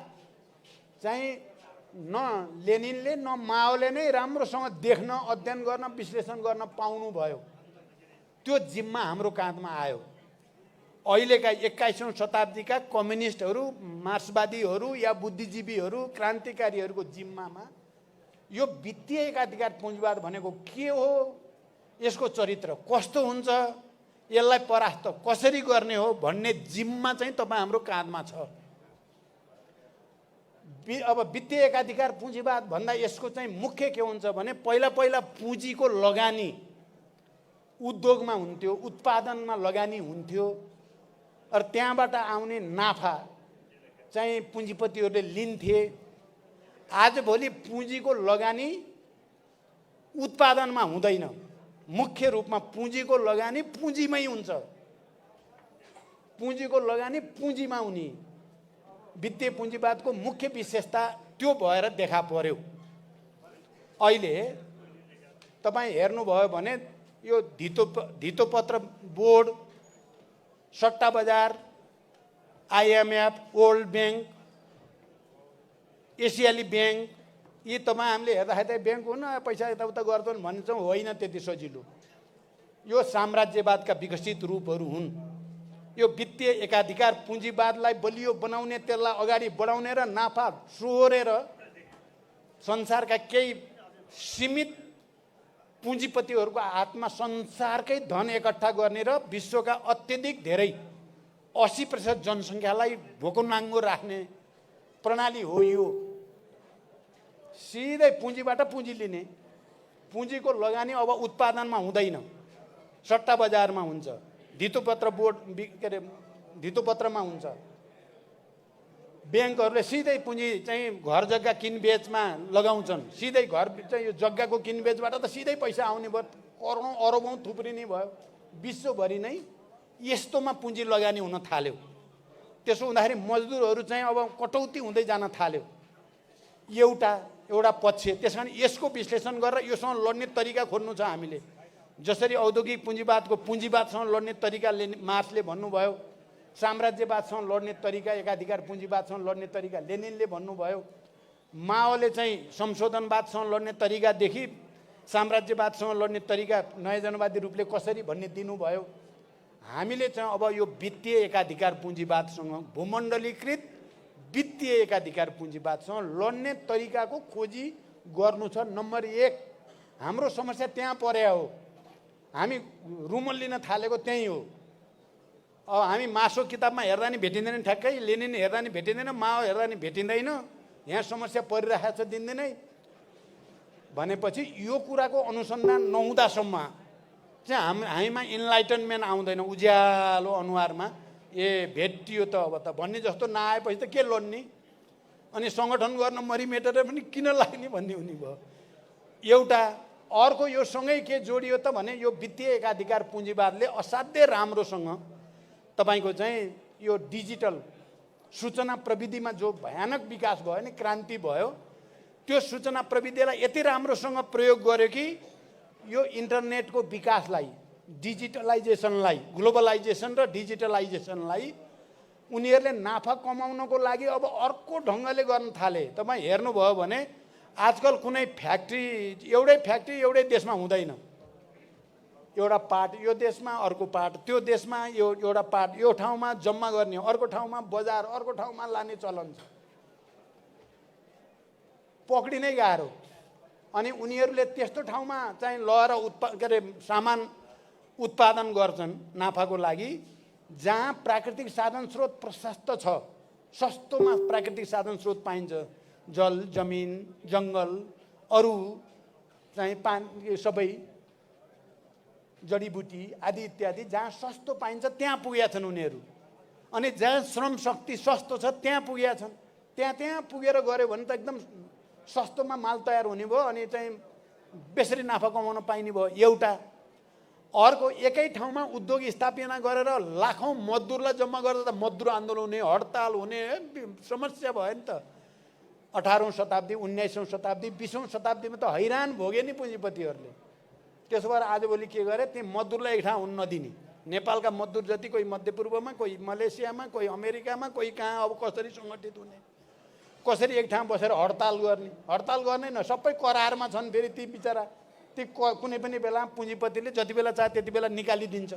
चाहिँ न लेनिनले न माओले नै राम्रोसँग देख्न, अध्ययन गर्न, विश्लेषण गर्न पाउनु भयो। त्यो जिम्मा हाम्रो काँधमा आयो। अहिलेका 21औं शताब्दीका कम्युनिस्टहरू, मार्क्सवादीहरू या बुद्धिजीवीहरू, क्रान्तिकारीहरूको जिम्मामा यो वित्तीय एकाधिकार पुँजीवाद भनेको के हो, यसको चरित्र कस्तो हुन्छ, यसलाई परास्त कसरी गर्ने हो भन्ने जिम्मा चाहिँ तपाईँ हाम्रो काँधमा छ। अब वित्तीय एकाधिकार पुँजीवाद भन्दा यसको चाहिँ मुख्य के हुन्छ भने पहिला पुँजीको लगानी उद्योगमा हुन्थ्यो, उत्पादनमा लगानी हुन्थ्यो, र त्यहाँबाट आउने नाफा चाहिँ पुँजीपतिहरूले लिन्थे। आजभोलि पुँजीको लगानी उत्पादनमा हुँदैन, मुख्य रूपमा पुँजीको लगानी पुँजीमै हुन्छ। पुँजीको लगानी पुँजीमा हुने वित्तीय पुँजीवादको मुख्य विशेषता त्यो भएर देखा पर्यो। अहिले तपाईँ हेर्नुभयो भने यो धितोपत्र बोर्ड, सट्टा बजार, IMF, वर्ल्ड ब्याङ्क, एसियाली ब्याङ्क, यी तपाईँ हामीले हेर्दाखेरि ब्याङ्क हुन पैसा यताउता गर्छन् भन्छौँ, होइन त्यति सजिलो। यो साम्राज्यवादका विकसित रूपहरू हुन्। यो वित्तीय एकाधिकार पुँजीवादलाई बलियो बनाउने, त्यसलाई अगाडि बढाउने र नाफा सोहोरेर संसारका केही सीमित पुँजीपतिहरूको हातमा संसारकै धन एकट्ठा गर्ने र विश्वका अत्यधिक धेरै 80% जनसङ्ख्यालाई भोको-नाङ्गो राख्ने प्रणाली हो यो। सिधै पुँजीबाट पुँजी लिने, पुँजीको लगानी अब उत्पादनमा हुँदैन, सट्टा बजारमा हुन्छ, धितोपत्र बोर्ड के अरे धितोपत्रमा हुन्छ। ब्याङ्कहरूले सिधै पुँजी चाहिँ घर जग्गा किनबेचमा लगाउँछन्। सिधै घर चाहिँ यो जग्गाको किनबेचबाट त सिधै पैसा आउने भयो, करोडौँ अरबौँ थुप्रिने भयो। विश्वभरि नै यस्तोमा पुँजी लगानी हुन थाल्यो। त्यसो हुँदाखेरि मजदुरहरू चाहिँ अब कटौती हुँदै जान थाल्यो। एउटा पक्ष। त्यस कारण यसको विश्लेषण गरेर योसँग लड्ने तरिका खोज्नु छ हामीले। जसरी औद्योगिक पुँजीवादको पुँजीवादसँग लड्ने तरिका मार्क्सले भन्नुभयो, साम्राज्यवादसँग लड्ने तरिका, एकाधिकार पुँजीवादसँग लड्ने तरिका लेनिनले भन्नुभयो, माओले चाहिँ संशोधनवादसँग लड्ने तरिकादेखि साम्राज्यवादसँग लड्ने तरिका नयाँ जनवादी रूपले कसरी भन्ने दिनुभयो। हामीले चाहिँ अब यो वित्तीय एकाधिकार पुँजीवादसँग, भूमण्डलीकृत वित्तीय एकाधिकार पुँजीवादसँग लड्ने तरिकाको खोजी गर्नु छ। नम्बर 1 हाम्रो समस्या त्यहाँ पर्या हो। हामी रुमल लिन थालेको त्यही हो। अब हामी मार्क्सको किताबमा हेर्दा नि भेटिँदैन ठ्याक्कै, लेनिन हेर्दा नि भेटिँदैन, माओ हेर्दा नि भेटिँदैन। यहाँ समस्या परिरहेको छ दिनदिनै भनेपछि यो कुराको अनुसन्धान नहुँदासम्म चाहिँ हामीमा इन्लाइटनमेन्ट आउँदैन। उज्यालो अनुहारमा भेटियो त अब त भन्ने जस्तो नआएपछि त के लड्ने, अनि सङ्गठन गर्न मरिमेटेर पनि किन लाग्ने भन्ने हुने भयो। एउटा अर्को यो सँगै के जोडियो त भने यो वित्तीय एकाधिकार पुँजीवादले असाध्यै राम्रोसँग तपाईँको चाहिँ यो डिजिटल सूचना प्रविधिमा जो भयानक विकास भयो नि, क्रान्ति भयो, त्यो सूचना प्रविधिलाई यति राम्रोसँग प्रयोग गर्यो कि यो इन्टरनेटको विकासलाई, डिजिटलाइजेसनलाई, ग्लोबलाइजेसन र डिजिटलाइजेसनलाई उनीहरूले नाफा कमाउनको लागि अब अर्को ढङ्गले गर्न थाले। तपाईँ हेर्नुभयो भने आजकल कुनै फ्याक्ट्री एउटै देशमा हुँदैन। एउटा पार्ट यो देशमा, अर्को पार्ट त्यो देशमा, एउटा पार्ट यो ठाउँमा जम्मा गर्ने, अर्को ठाउँमा बजार, अर्को ठाउँमा लाने चलन छ। पक्रिनै गाह्रो। अनि उनीहरूले त्यस्तो ठाउँमा चाहिँ लएर सामान उत्पादन गर्छन् नाफाको लागि, जहाँ प्राकृतिक साधन स्रोत प्रशस्त छ, सस्तोमा प्राकृतिक साधन स्रोत पाइन्छ। जल, जमिन, जङ्गल, अरू चाहिँ पानी, सबै जडीबुटी आदि इत्यादि जहाँ सस्तो पाइन्छ त्यहाँ पुगेका छन् उनीहरू। अनि जहाँ श्रम शक्ति सस्तो छ त्यहाँ पुगेका छन्। त्यहाँ पुगेर गऱ्यो भने त एकदम सस्तोमा माल तयार हुने भयो अनि चाहिँ बेसरी नाफा कमाउन पाइने भयो एउटा। अर्को एकै ठाउँमा उद्योग स्थापना गरेर लाखौँ मजदुरलाई जम्मा गरेर त मजदुर आन्दोलन हुने, हडताल हुने समस्या भयो नि त। 18औं शताब्दी, 19औं शताब्दी, 20औं शताब्दीमा त हैरान भोगे नि पुँजीपतिहरूले। त्यसो भएर आजभोलि के गरे, ती मजदुरलाई एक ठाउँ हुन नदिने। नेपालका मजदुर जति कोही मध्यपूर्वमा, कोही मलेसियामा, कोही अमेरिकामा, कोही कहाँ अब कसरी सङ्गठित हुने, कसरी एक ठाउँ बसेर हडताल गर्ने। हडताल गर्ने न, सबै करारमा छन् फेरि ती बिचरा। ती कुनै पनि बेला पुँजीपतिले जति बेला चाहे त्यति बेला निकालिदिन्छ।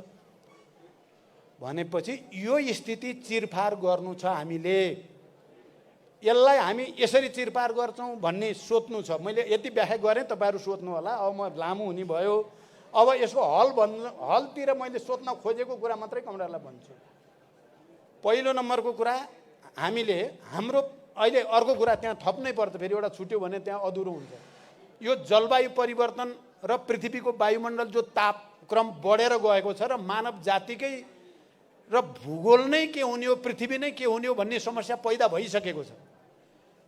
भनेपछि यो स्थिति चिरफार गर्नु छ हामीले। यसलाई हामी यसरी चिरफार गर्छौँ भन्ने सोच्नु छ। मैले यति व्याख्या गरेँ, तपाईँहरू सोध्नु होला। अब म लामो हुने भयो। अब यसको हलतिर मैले सोध्न खोजेको कुरा मात्रै कमरेडलाई भन्छु। पहिलो नम्बरको कुरा, हामीले हाम्रो अहिले अर्को कुरा त्यहाँ थप्नै पर्छ, फेरि एउटा छुट्यो भने त्यहाँ अधुरो हुन्छ। यो जलवायु परिवर्तन र पृथ्वीको वायुमण्डल जो तापक्रम बढेर गएको छ र मानव जातिकै र भूगोल नै के हुने हो, पृथ्वी नै के हुने हो भन्ने समस्या पैदा भइसकेको छ।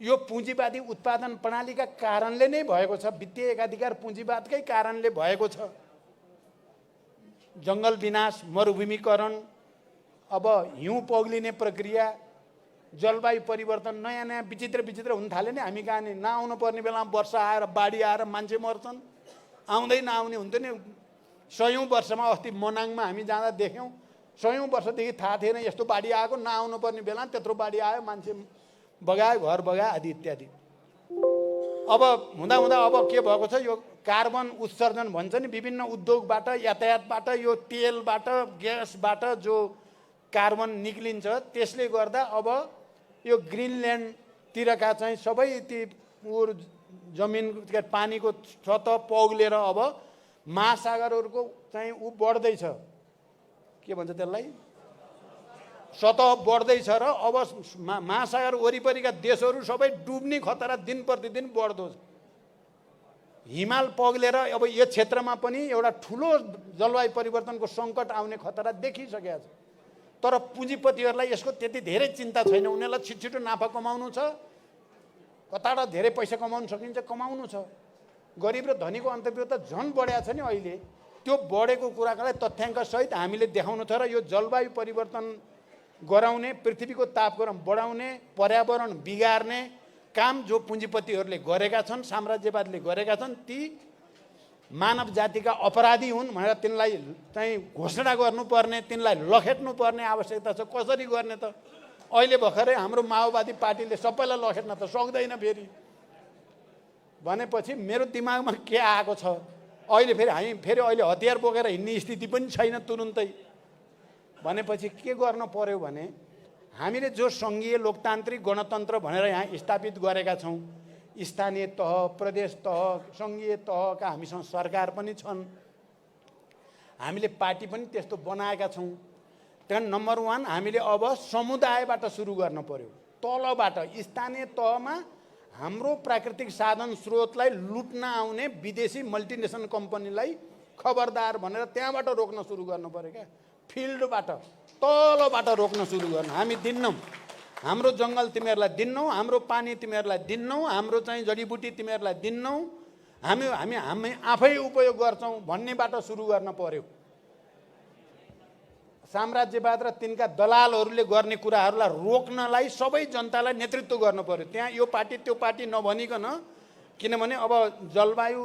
यो पुँजीवादी उत्पादन प्रणालीका कारणले नै भएको छ। वित्तीय एकाधिकार पुँजीवादकै कारणले भएको छ। जङ्गल विनाश, मरुभूमिकरण, अब हिउँ पग्लिने प्रक्रिया, जलवायु परिवर्तन, नयाँ नयाँ विचित्र विचित्र हुन थाले नि। हामी कहाँ नि नआउनु पर्ने बेलामा वर्षा आएर बाढी आएर मान्छे मर्छन्। आउँदै नआउने हुन्थ्यो नि। 100औं वर्षमा अस्ति मनाङमा हामी जाँदा देख्यौँ, 100औं वर्षदेखि थाहा थिएन यस्तो बाढी आएको। नआउनु पर्ने बेलामा त्यत्रो बाढी आयो, मान्छे बगायो, घर बगायो आदि इत्यादि। अब हुँदा हुँदा अब के भएको छ, यो कार्बन उत्सर्जन भन्छ नि, विभिन्न उद्योगबाट, यातायातबाट, यो तेलबाट, ग्यासबाट जो कार्बन निक्लिन्छ, त्यसले गर्दा अब यो ग्रिनल्यान्डतिरका चाहिँ सबै ती जमिन पानीको सतह पग्लेर अब महासागरहरूको चाहिँ बढ्दैछ। के भन्छ त्यसलाई, सतह बढ्दैछ र अब महासागर वरिपरिका देशहरू सबै डुब्ने खतरा दिन प्रतिदिन बढ्दो छ। हिमाल पग्लेर अब यो क्षेत्रमा पनि एउटा ठुलो जलवायु परिवर्तनको सङ्कट आउने खतरा देखिसकेको छ। तर पुँजीपतिहरूलाई यसको त्यति धेरै चिन्ता छैन। उनीहरूलाई छिटो नाफा कमाउनु छ, कताबाट धेरै पैसा कमाउन सकिन्छ कमाउनु छ। गरिब र धनीको अन्तर्व्यू त झन् बढेको छ नि अहिले। त्यो बढेको कुरालाई तथ्याङ्कसहित हामीले देखाउनु छ र यो जलवायु परिवर्तन गराउने, पृथ्वीको तापक्रम बढाउने, पर्यावरण बिगार्ने काम जो पुँजीपतिहरूले गरेका छन्, साम्राज्यवादले गरेका छन्, ती मानव जातिका अपराधी हुन् भनेर तिनलाई चाहिँ घोषणा गर्नुपर्ने, तिनलाई लखेट्नुपर्ने आवश्यकता छ। कसरी गर्ने त? अहिले भर्खरै हाम्रो माओवादी पार्टीले सबैलाई लखेट्न त सक्दैन फेरि। भनेपछि मेरो दिमागमा के आएको छ, अहिले फेरि हामी अहिले हतियार बोकेर हिँड्ने स्थिति पनि छैन तुरुन्तै। भनेपछि के गर्न पर्यो भने, हामीले जो सङ्घीय लोकतान्त्रिक गणतन्त्र भनेर यहाँ स्थापित गरेका छौँ, स्थानीय तह, प्रदेश तह, सङ्घीय तहका हामीसँग सरकार पनि छन्, हामीले पार्टी पनि त्यस्तो बनाएका छौँ। त्यहाँ नम्बर 1 हामीले अब समुदायबाट सुरु गर्न पर्यो। तलबाट स्थानीय तहमा हाम्रो प्राकृतिक साधन स्रोतलाई लुट्न आउने विदेशी मल्टिनेसनल कम्पनीलाई खबरदार भनेर त्यहाँबाट रोक्न सुरु गर्नु पर्यो क्या। फिल्डबाट, तलबाट रोक्न सुरु गर्नु। हामी दिन्नौँ, हाम्रो जङ्गल तिमीहरूलाई दिन्नौँ, हाम्रो पानी तिमीहरूलाई दिन्नौँ, हाम्रो चाहिँ जडीबुटी तिमीहरूलाई दिन्नौँ, हामी आफै उपयोग गर्छौँ भन्नेबाट सुरु गर्न पर्यो। साम्राज्यवाद र तिनका दलालहरूले गर्ने कुराहरूलाई रोक्नलाई सबै जनतालाई नेतृत्व गर्नु पर्यो। त्यहाँ यो पार्टी त्यो पार्टी नभनिकन, किनभने अब जलवायु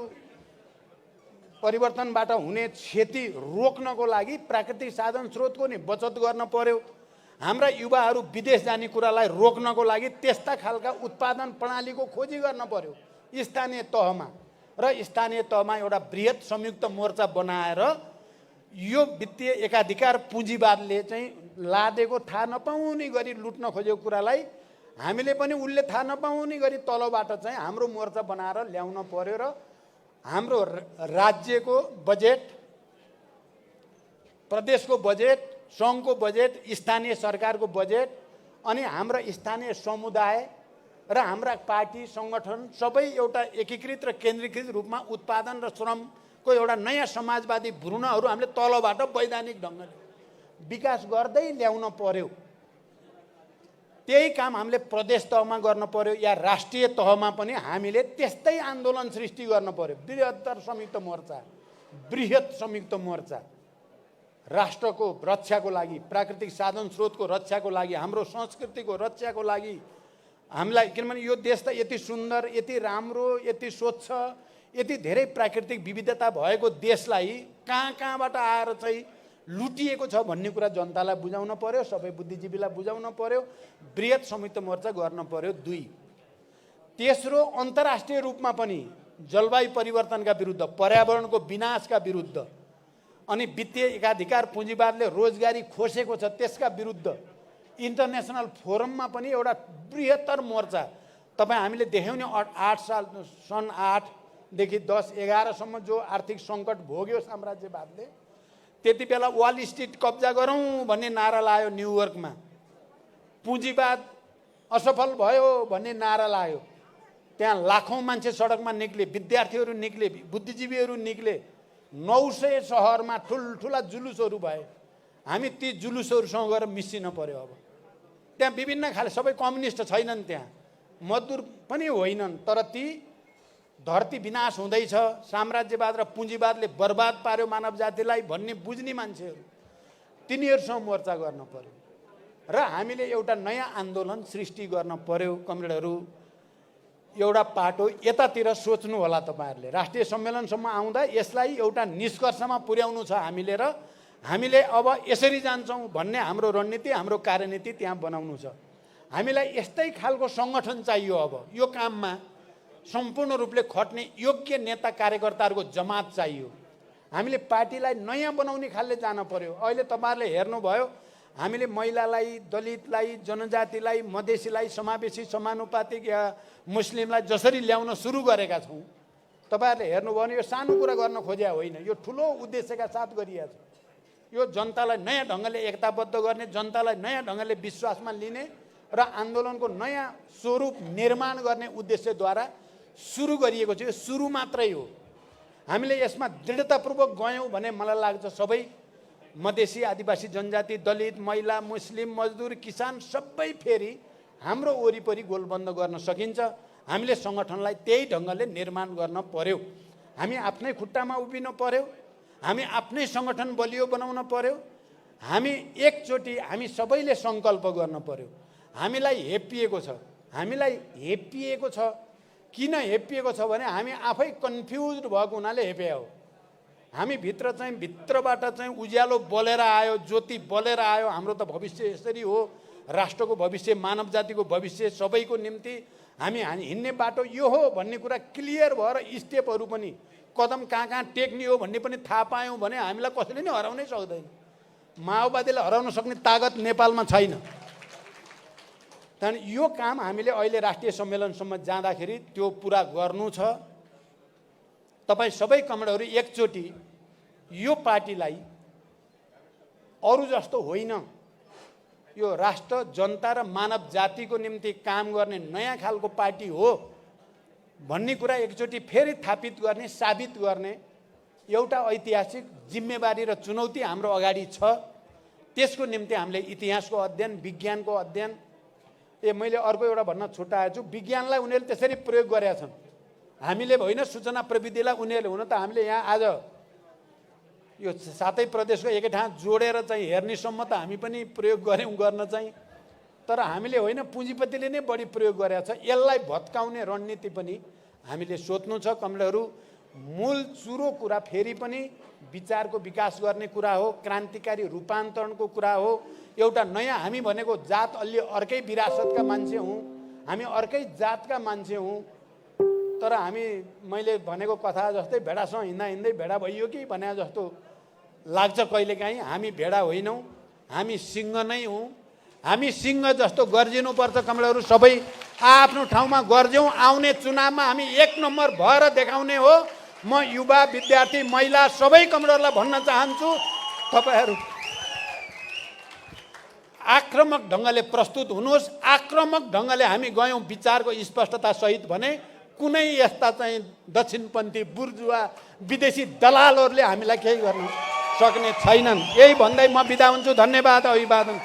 परिवर्तनबाट हुने क्षति रोक्नको लागि प्राकृतिक साधन स्रोतको नि बचत गर्न पर्यो। हाम्रा युवाहरू विदेश जाने कुरालाई रोक्नको लागि त्यस्ता खालका उत्पादन प्रणालीको खोजी गर्न पर्यो स्थानीय तहमा। र स्थानीय तहमा एउटा बृहत संयुक्त मोर्चा बनाएर यो वित्तीय एकाधिकार पुँजीवादले चाहिँ लादेको थाहा नपाउने गरी लुट्न खोजेको कुरालाई हामीले पनि उसले थाहा नपाउने गरी तलबाट चाहिँ हाम्रो मोर्चा बनाएर ल्याउन पर्यो। र हाम्रो राज्यको बजेट, प्रदेशको बजेट, सङ्घको बजेट, स्थानीय सरकारको बजेट, अनि हाम्रा स्थानीय समुदाय र हाम्रा पार्टी सङ्गठन सबै एउटा एकीकृत र केन्द्रीकृत रूपमा उत्पादन र श्रमको एउटा नयाँ समाजवादी भ्रूणहरू हामीले तलबाट वैधानिक ढङ्गले विकास गर्दै ल्याउन पर्यो। त्यही काम हामीले प्रदेश तहमा गर्न पर्यो या राष्ट्रिय तहमा पनि हामीले त्यस्तै आन्दोलन सृष्टि गर्न पर्यो। बृहत्तर संयुक्त मोर्चा, बृहत संयुक्त मोर्चा राष्ट्रको रक्षाको लागि, प्राकृतिक साधन स्रोतको रक्षाको लागि, हाम्रो संस्कृतिको रक्षाको लागि हामीलाई, किनभने यो देश त यति सुन्दर, यति राम्रो, यति स्वच्छ, यति धेरै प्राकृतिक विविधता भएको देशलाई कहाँबाट आएर चाहिँ लुटिएको छ भन्ने कुरा जनतालाई बुझाउन पर्यो, सबै बुद्धिजीवीलाई बुझाउन पर्यो। बृहत संयुक्त मोर्चा गर्न पर्यो। 2, तेस्रो अन्तर्राष्ट्रिय रूपमा पनि जलवायु परिवर्तनका विरुद्ध, पर्यावरणको विनाशका विरुद्ध अनि वित्तीय एकाधिकार पुँजीवादले रोजगारी खोसेको छ त्यसका विरुद्ध इन्टरनेसनल फोरममा पनि एउटा बृहत्तर मोर्चा। तपाईँ हामीले देख्यौँ नि सन् 8 देखि 10, 11 सम्म जो आर्थिक सङ्कट भोग्यो साम्राज्यवादले, त्यति बेला वाल स्ट्रिट कब्जा गरौँ भन्ने नारा लायो न्युयोर्कमा, पुँजीवाद असफल भयो भन्ने नारा लायो। त्यहाँ लाखौँ मान्छे सडकमा निक्ले, विद्यार्थीहरू निक्ले, बुद्धिजीवीहरू निक्ले, 900 सहरमा ठुल्ठुला जुलुसहरू भए। हामी ती जुलुसहरूसँग गएर मिसिन पर्यो। अब त्यहाँ विभिन्न खाले, सबै कम्युनिस्ट छैनन्, त्यहाँ मजदुर पनि होइनन्, तर ती धरती विनाश हुँदैछ, साम्राज्यवाद र पुँजीवादले बर्बाद पार्यो मानव जातिलाई भन्ने बुझ्ने मान्छेहरू, तिनीहरूसँग मोर्चा गर्न पर्यो र हामीले एउटा नयाँ आन्दोलन सृष्टि गर्न पर्यो। कमरेडहरू, एउटा पाटो यतातिर सोच्नु होला तपाईँहरूले। राष्ट्रिय सम्मेलनसम्म आउँदा यसलाई एउटा निष्कर्षमा पुर्याउनु छ हामीले र हामीले अब यसरी जान्छौँ भन्ने हाम्रो रणनीति, हाम्रो कार्यनीति त्यहाँ बनाउनु छ। हामीलाई यस्तै खालको सङ्गठन चाहियो। अब यो काममा सम्पूर्ण रूपले खट्ने योग्य नेता कार्यकर्ताहरूको जमात चाहियो। हामीले पार्टीलाई नयाँ बनाउने खालले जान पर्यो। अहिले तपाईँहरूले हेर्नुभयो, हामीले महिलालाई, दलितलाई, जनजातिलाई, मधेसीलाई, समावेशी समानुपातिक या मुस्लिमलाई जसरी ल्याउन सुरु गरेका छौँ, तपाईँहरूले हेर्नुभयो भने यो सानो कुरा गर्न खोज्या होइन, यो ठुलो उद्देश्यका साथ गरिएको छ। यो जनतालाई नयाँ ढङ्गले एकताबद्ध गर्ने, जनतालाई नयाँ ढङ्गले विश्वासमा लिने र आन्दोलनको नयाँ स्वरूप निर्माण गर्ने उद्देश्यद्वारा सुरु गरिएको छ। यो सुरु मात्रै हो। हामीले यसमा दृढतापूर्वक गयौँ भने मलाई लाग्छ सबै मधेसी, आदिवासी, जनजाति, दलित, महिला, मुस्लिम, मजदुर, किसान सबै फेरि हाम्रो वरिपरि गोलबन्द गर्न सकिन्छ। हामीले सङ्गठनलाई त्यही ढङ्गले निर्माण गर्न पर्यो। हामी आफ्नै खुट्टामा उभिन पर्यो। हामी आफ्नै सङ्गठन बलियो बनाउन पर्यो। हामी एकचोटि हामी सबैले सङ्कल्प गर्न पर्यो। हामीलाई हेपिएको छ, हामीलाई हेपिएको छ। किन हेपिएको छ भने हामी आफै कन्फ्युज भएको हुनाले हेपे हो। हामी भित्रबाट चाहिँ उज्यालो बलेर आयो, ज्योति बलेर आयो। हाम्रो त भविष्य यसरी हो, राष्ट्रको भविष्य, मानव जातिको भविष्य, सबैको निम्ति हामी हिँड्ने बाटो यो हो भन्ने कुरा क्लियर भएर स्टेपहरू पनि कदम कहाँ टेक्ने हो भन्ने पनि थाहा पायौँ भने हामीलाई कसैले नै हराउनै सक्दैन। माओवादीलाई हराउन सक्ने तागत नेपालमा छैन। त्यहाँदेखि यो काम हामीले अहिले राष्ट्रिय सम्मेलनसम्म जाँदाखेरि त्यो पुरा गर्नु छ। तपाईँ सबै कमरेडहरू एकचोटि यो पार्टीलाई अरू जस्तो होइन, यो राष्ट्र, जनता र मानव जातिको निम्ति काम गर्ने नयाँ खालको पार्टी हो भन्ने कुरा एकचोटि फेरि थापित गर्ने, साबित गर्ने एउटा ऐतिहासिक जिम्मेवारी र चुनौती हाम्रो अगाडि छ। त्यसको निम्ति हामीले इतिहासको अध्ययन, विज्ञानको अध्ययन, मैले अर्को एउटा भन्न छुट्याएको छु, विज्ञानलाई उनीहरूले त्यसरी प्रयोग गरेका छन्। हामीले होइन, सूचना प्रविधिलाई उनीहरूले, हुन त हामीले यहाँ आज यो 7 प्रदेशको एकै ठाउँ जोडेर चाहिँ हेर्नेसम्म त हामी पनि प्रयोग गऱ्यौँ गर्न चाहिँ, तर हामीले होइन, पुँजीपतिले नै बढी प्रयोग गरेका छ। यसलाई भत्काउने रणनीति पनि हामीले सोच्नु छ। कमरेडहरू, मूल चुरो कुरा फेरि पनि विचारको विकास गर्ने कुरा हो, क्रान्तिकारी रूपान्तरणको कुरा हो। एउटा नयाँ, हामी भनेको जात अलि अर्कै विरासतका मान्छे हौँ, हामी अर्कै जातका मान्छे हौँ, तर हामी, मैले भनेको कथा जस्तै भेडासँग हिँड्दा हिँड्दै भेडा भइयो कि भने जस्तो लाग्छ कहिलेकाहीँ। हामी भेडा होइनौँ, हामी सिंह नै हौँ। हामी सिंह जस्तो गर्जिनुपर्छ। कमरेडहरू, सबै आफ्नो ठाउँमा गर्जौँ। आउने चुनावमा हामी 1 नम्बर भएर देखाउने हो। म युवा, विद्यार्थी, महिला सबै कमरेडहरूलाई भन्न चाहन्छु, तपाईँहरू आक्रामक ढङ्गले प्रस्तुत हुनुहोस्। आक्रामक ढङ्गले हामी गयौँ विचारको स्पष्टता सहित भने कुनै यस्ता चाहिँ दक्षिणपन्थी बुर्जुवा विदेशी दलालहरूले हामीलाई केही गर्न सक्ने छैनन्। यही भन्दै म बिदा हुन्छु। धन्यवाद, अभिवादन।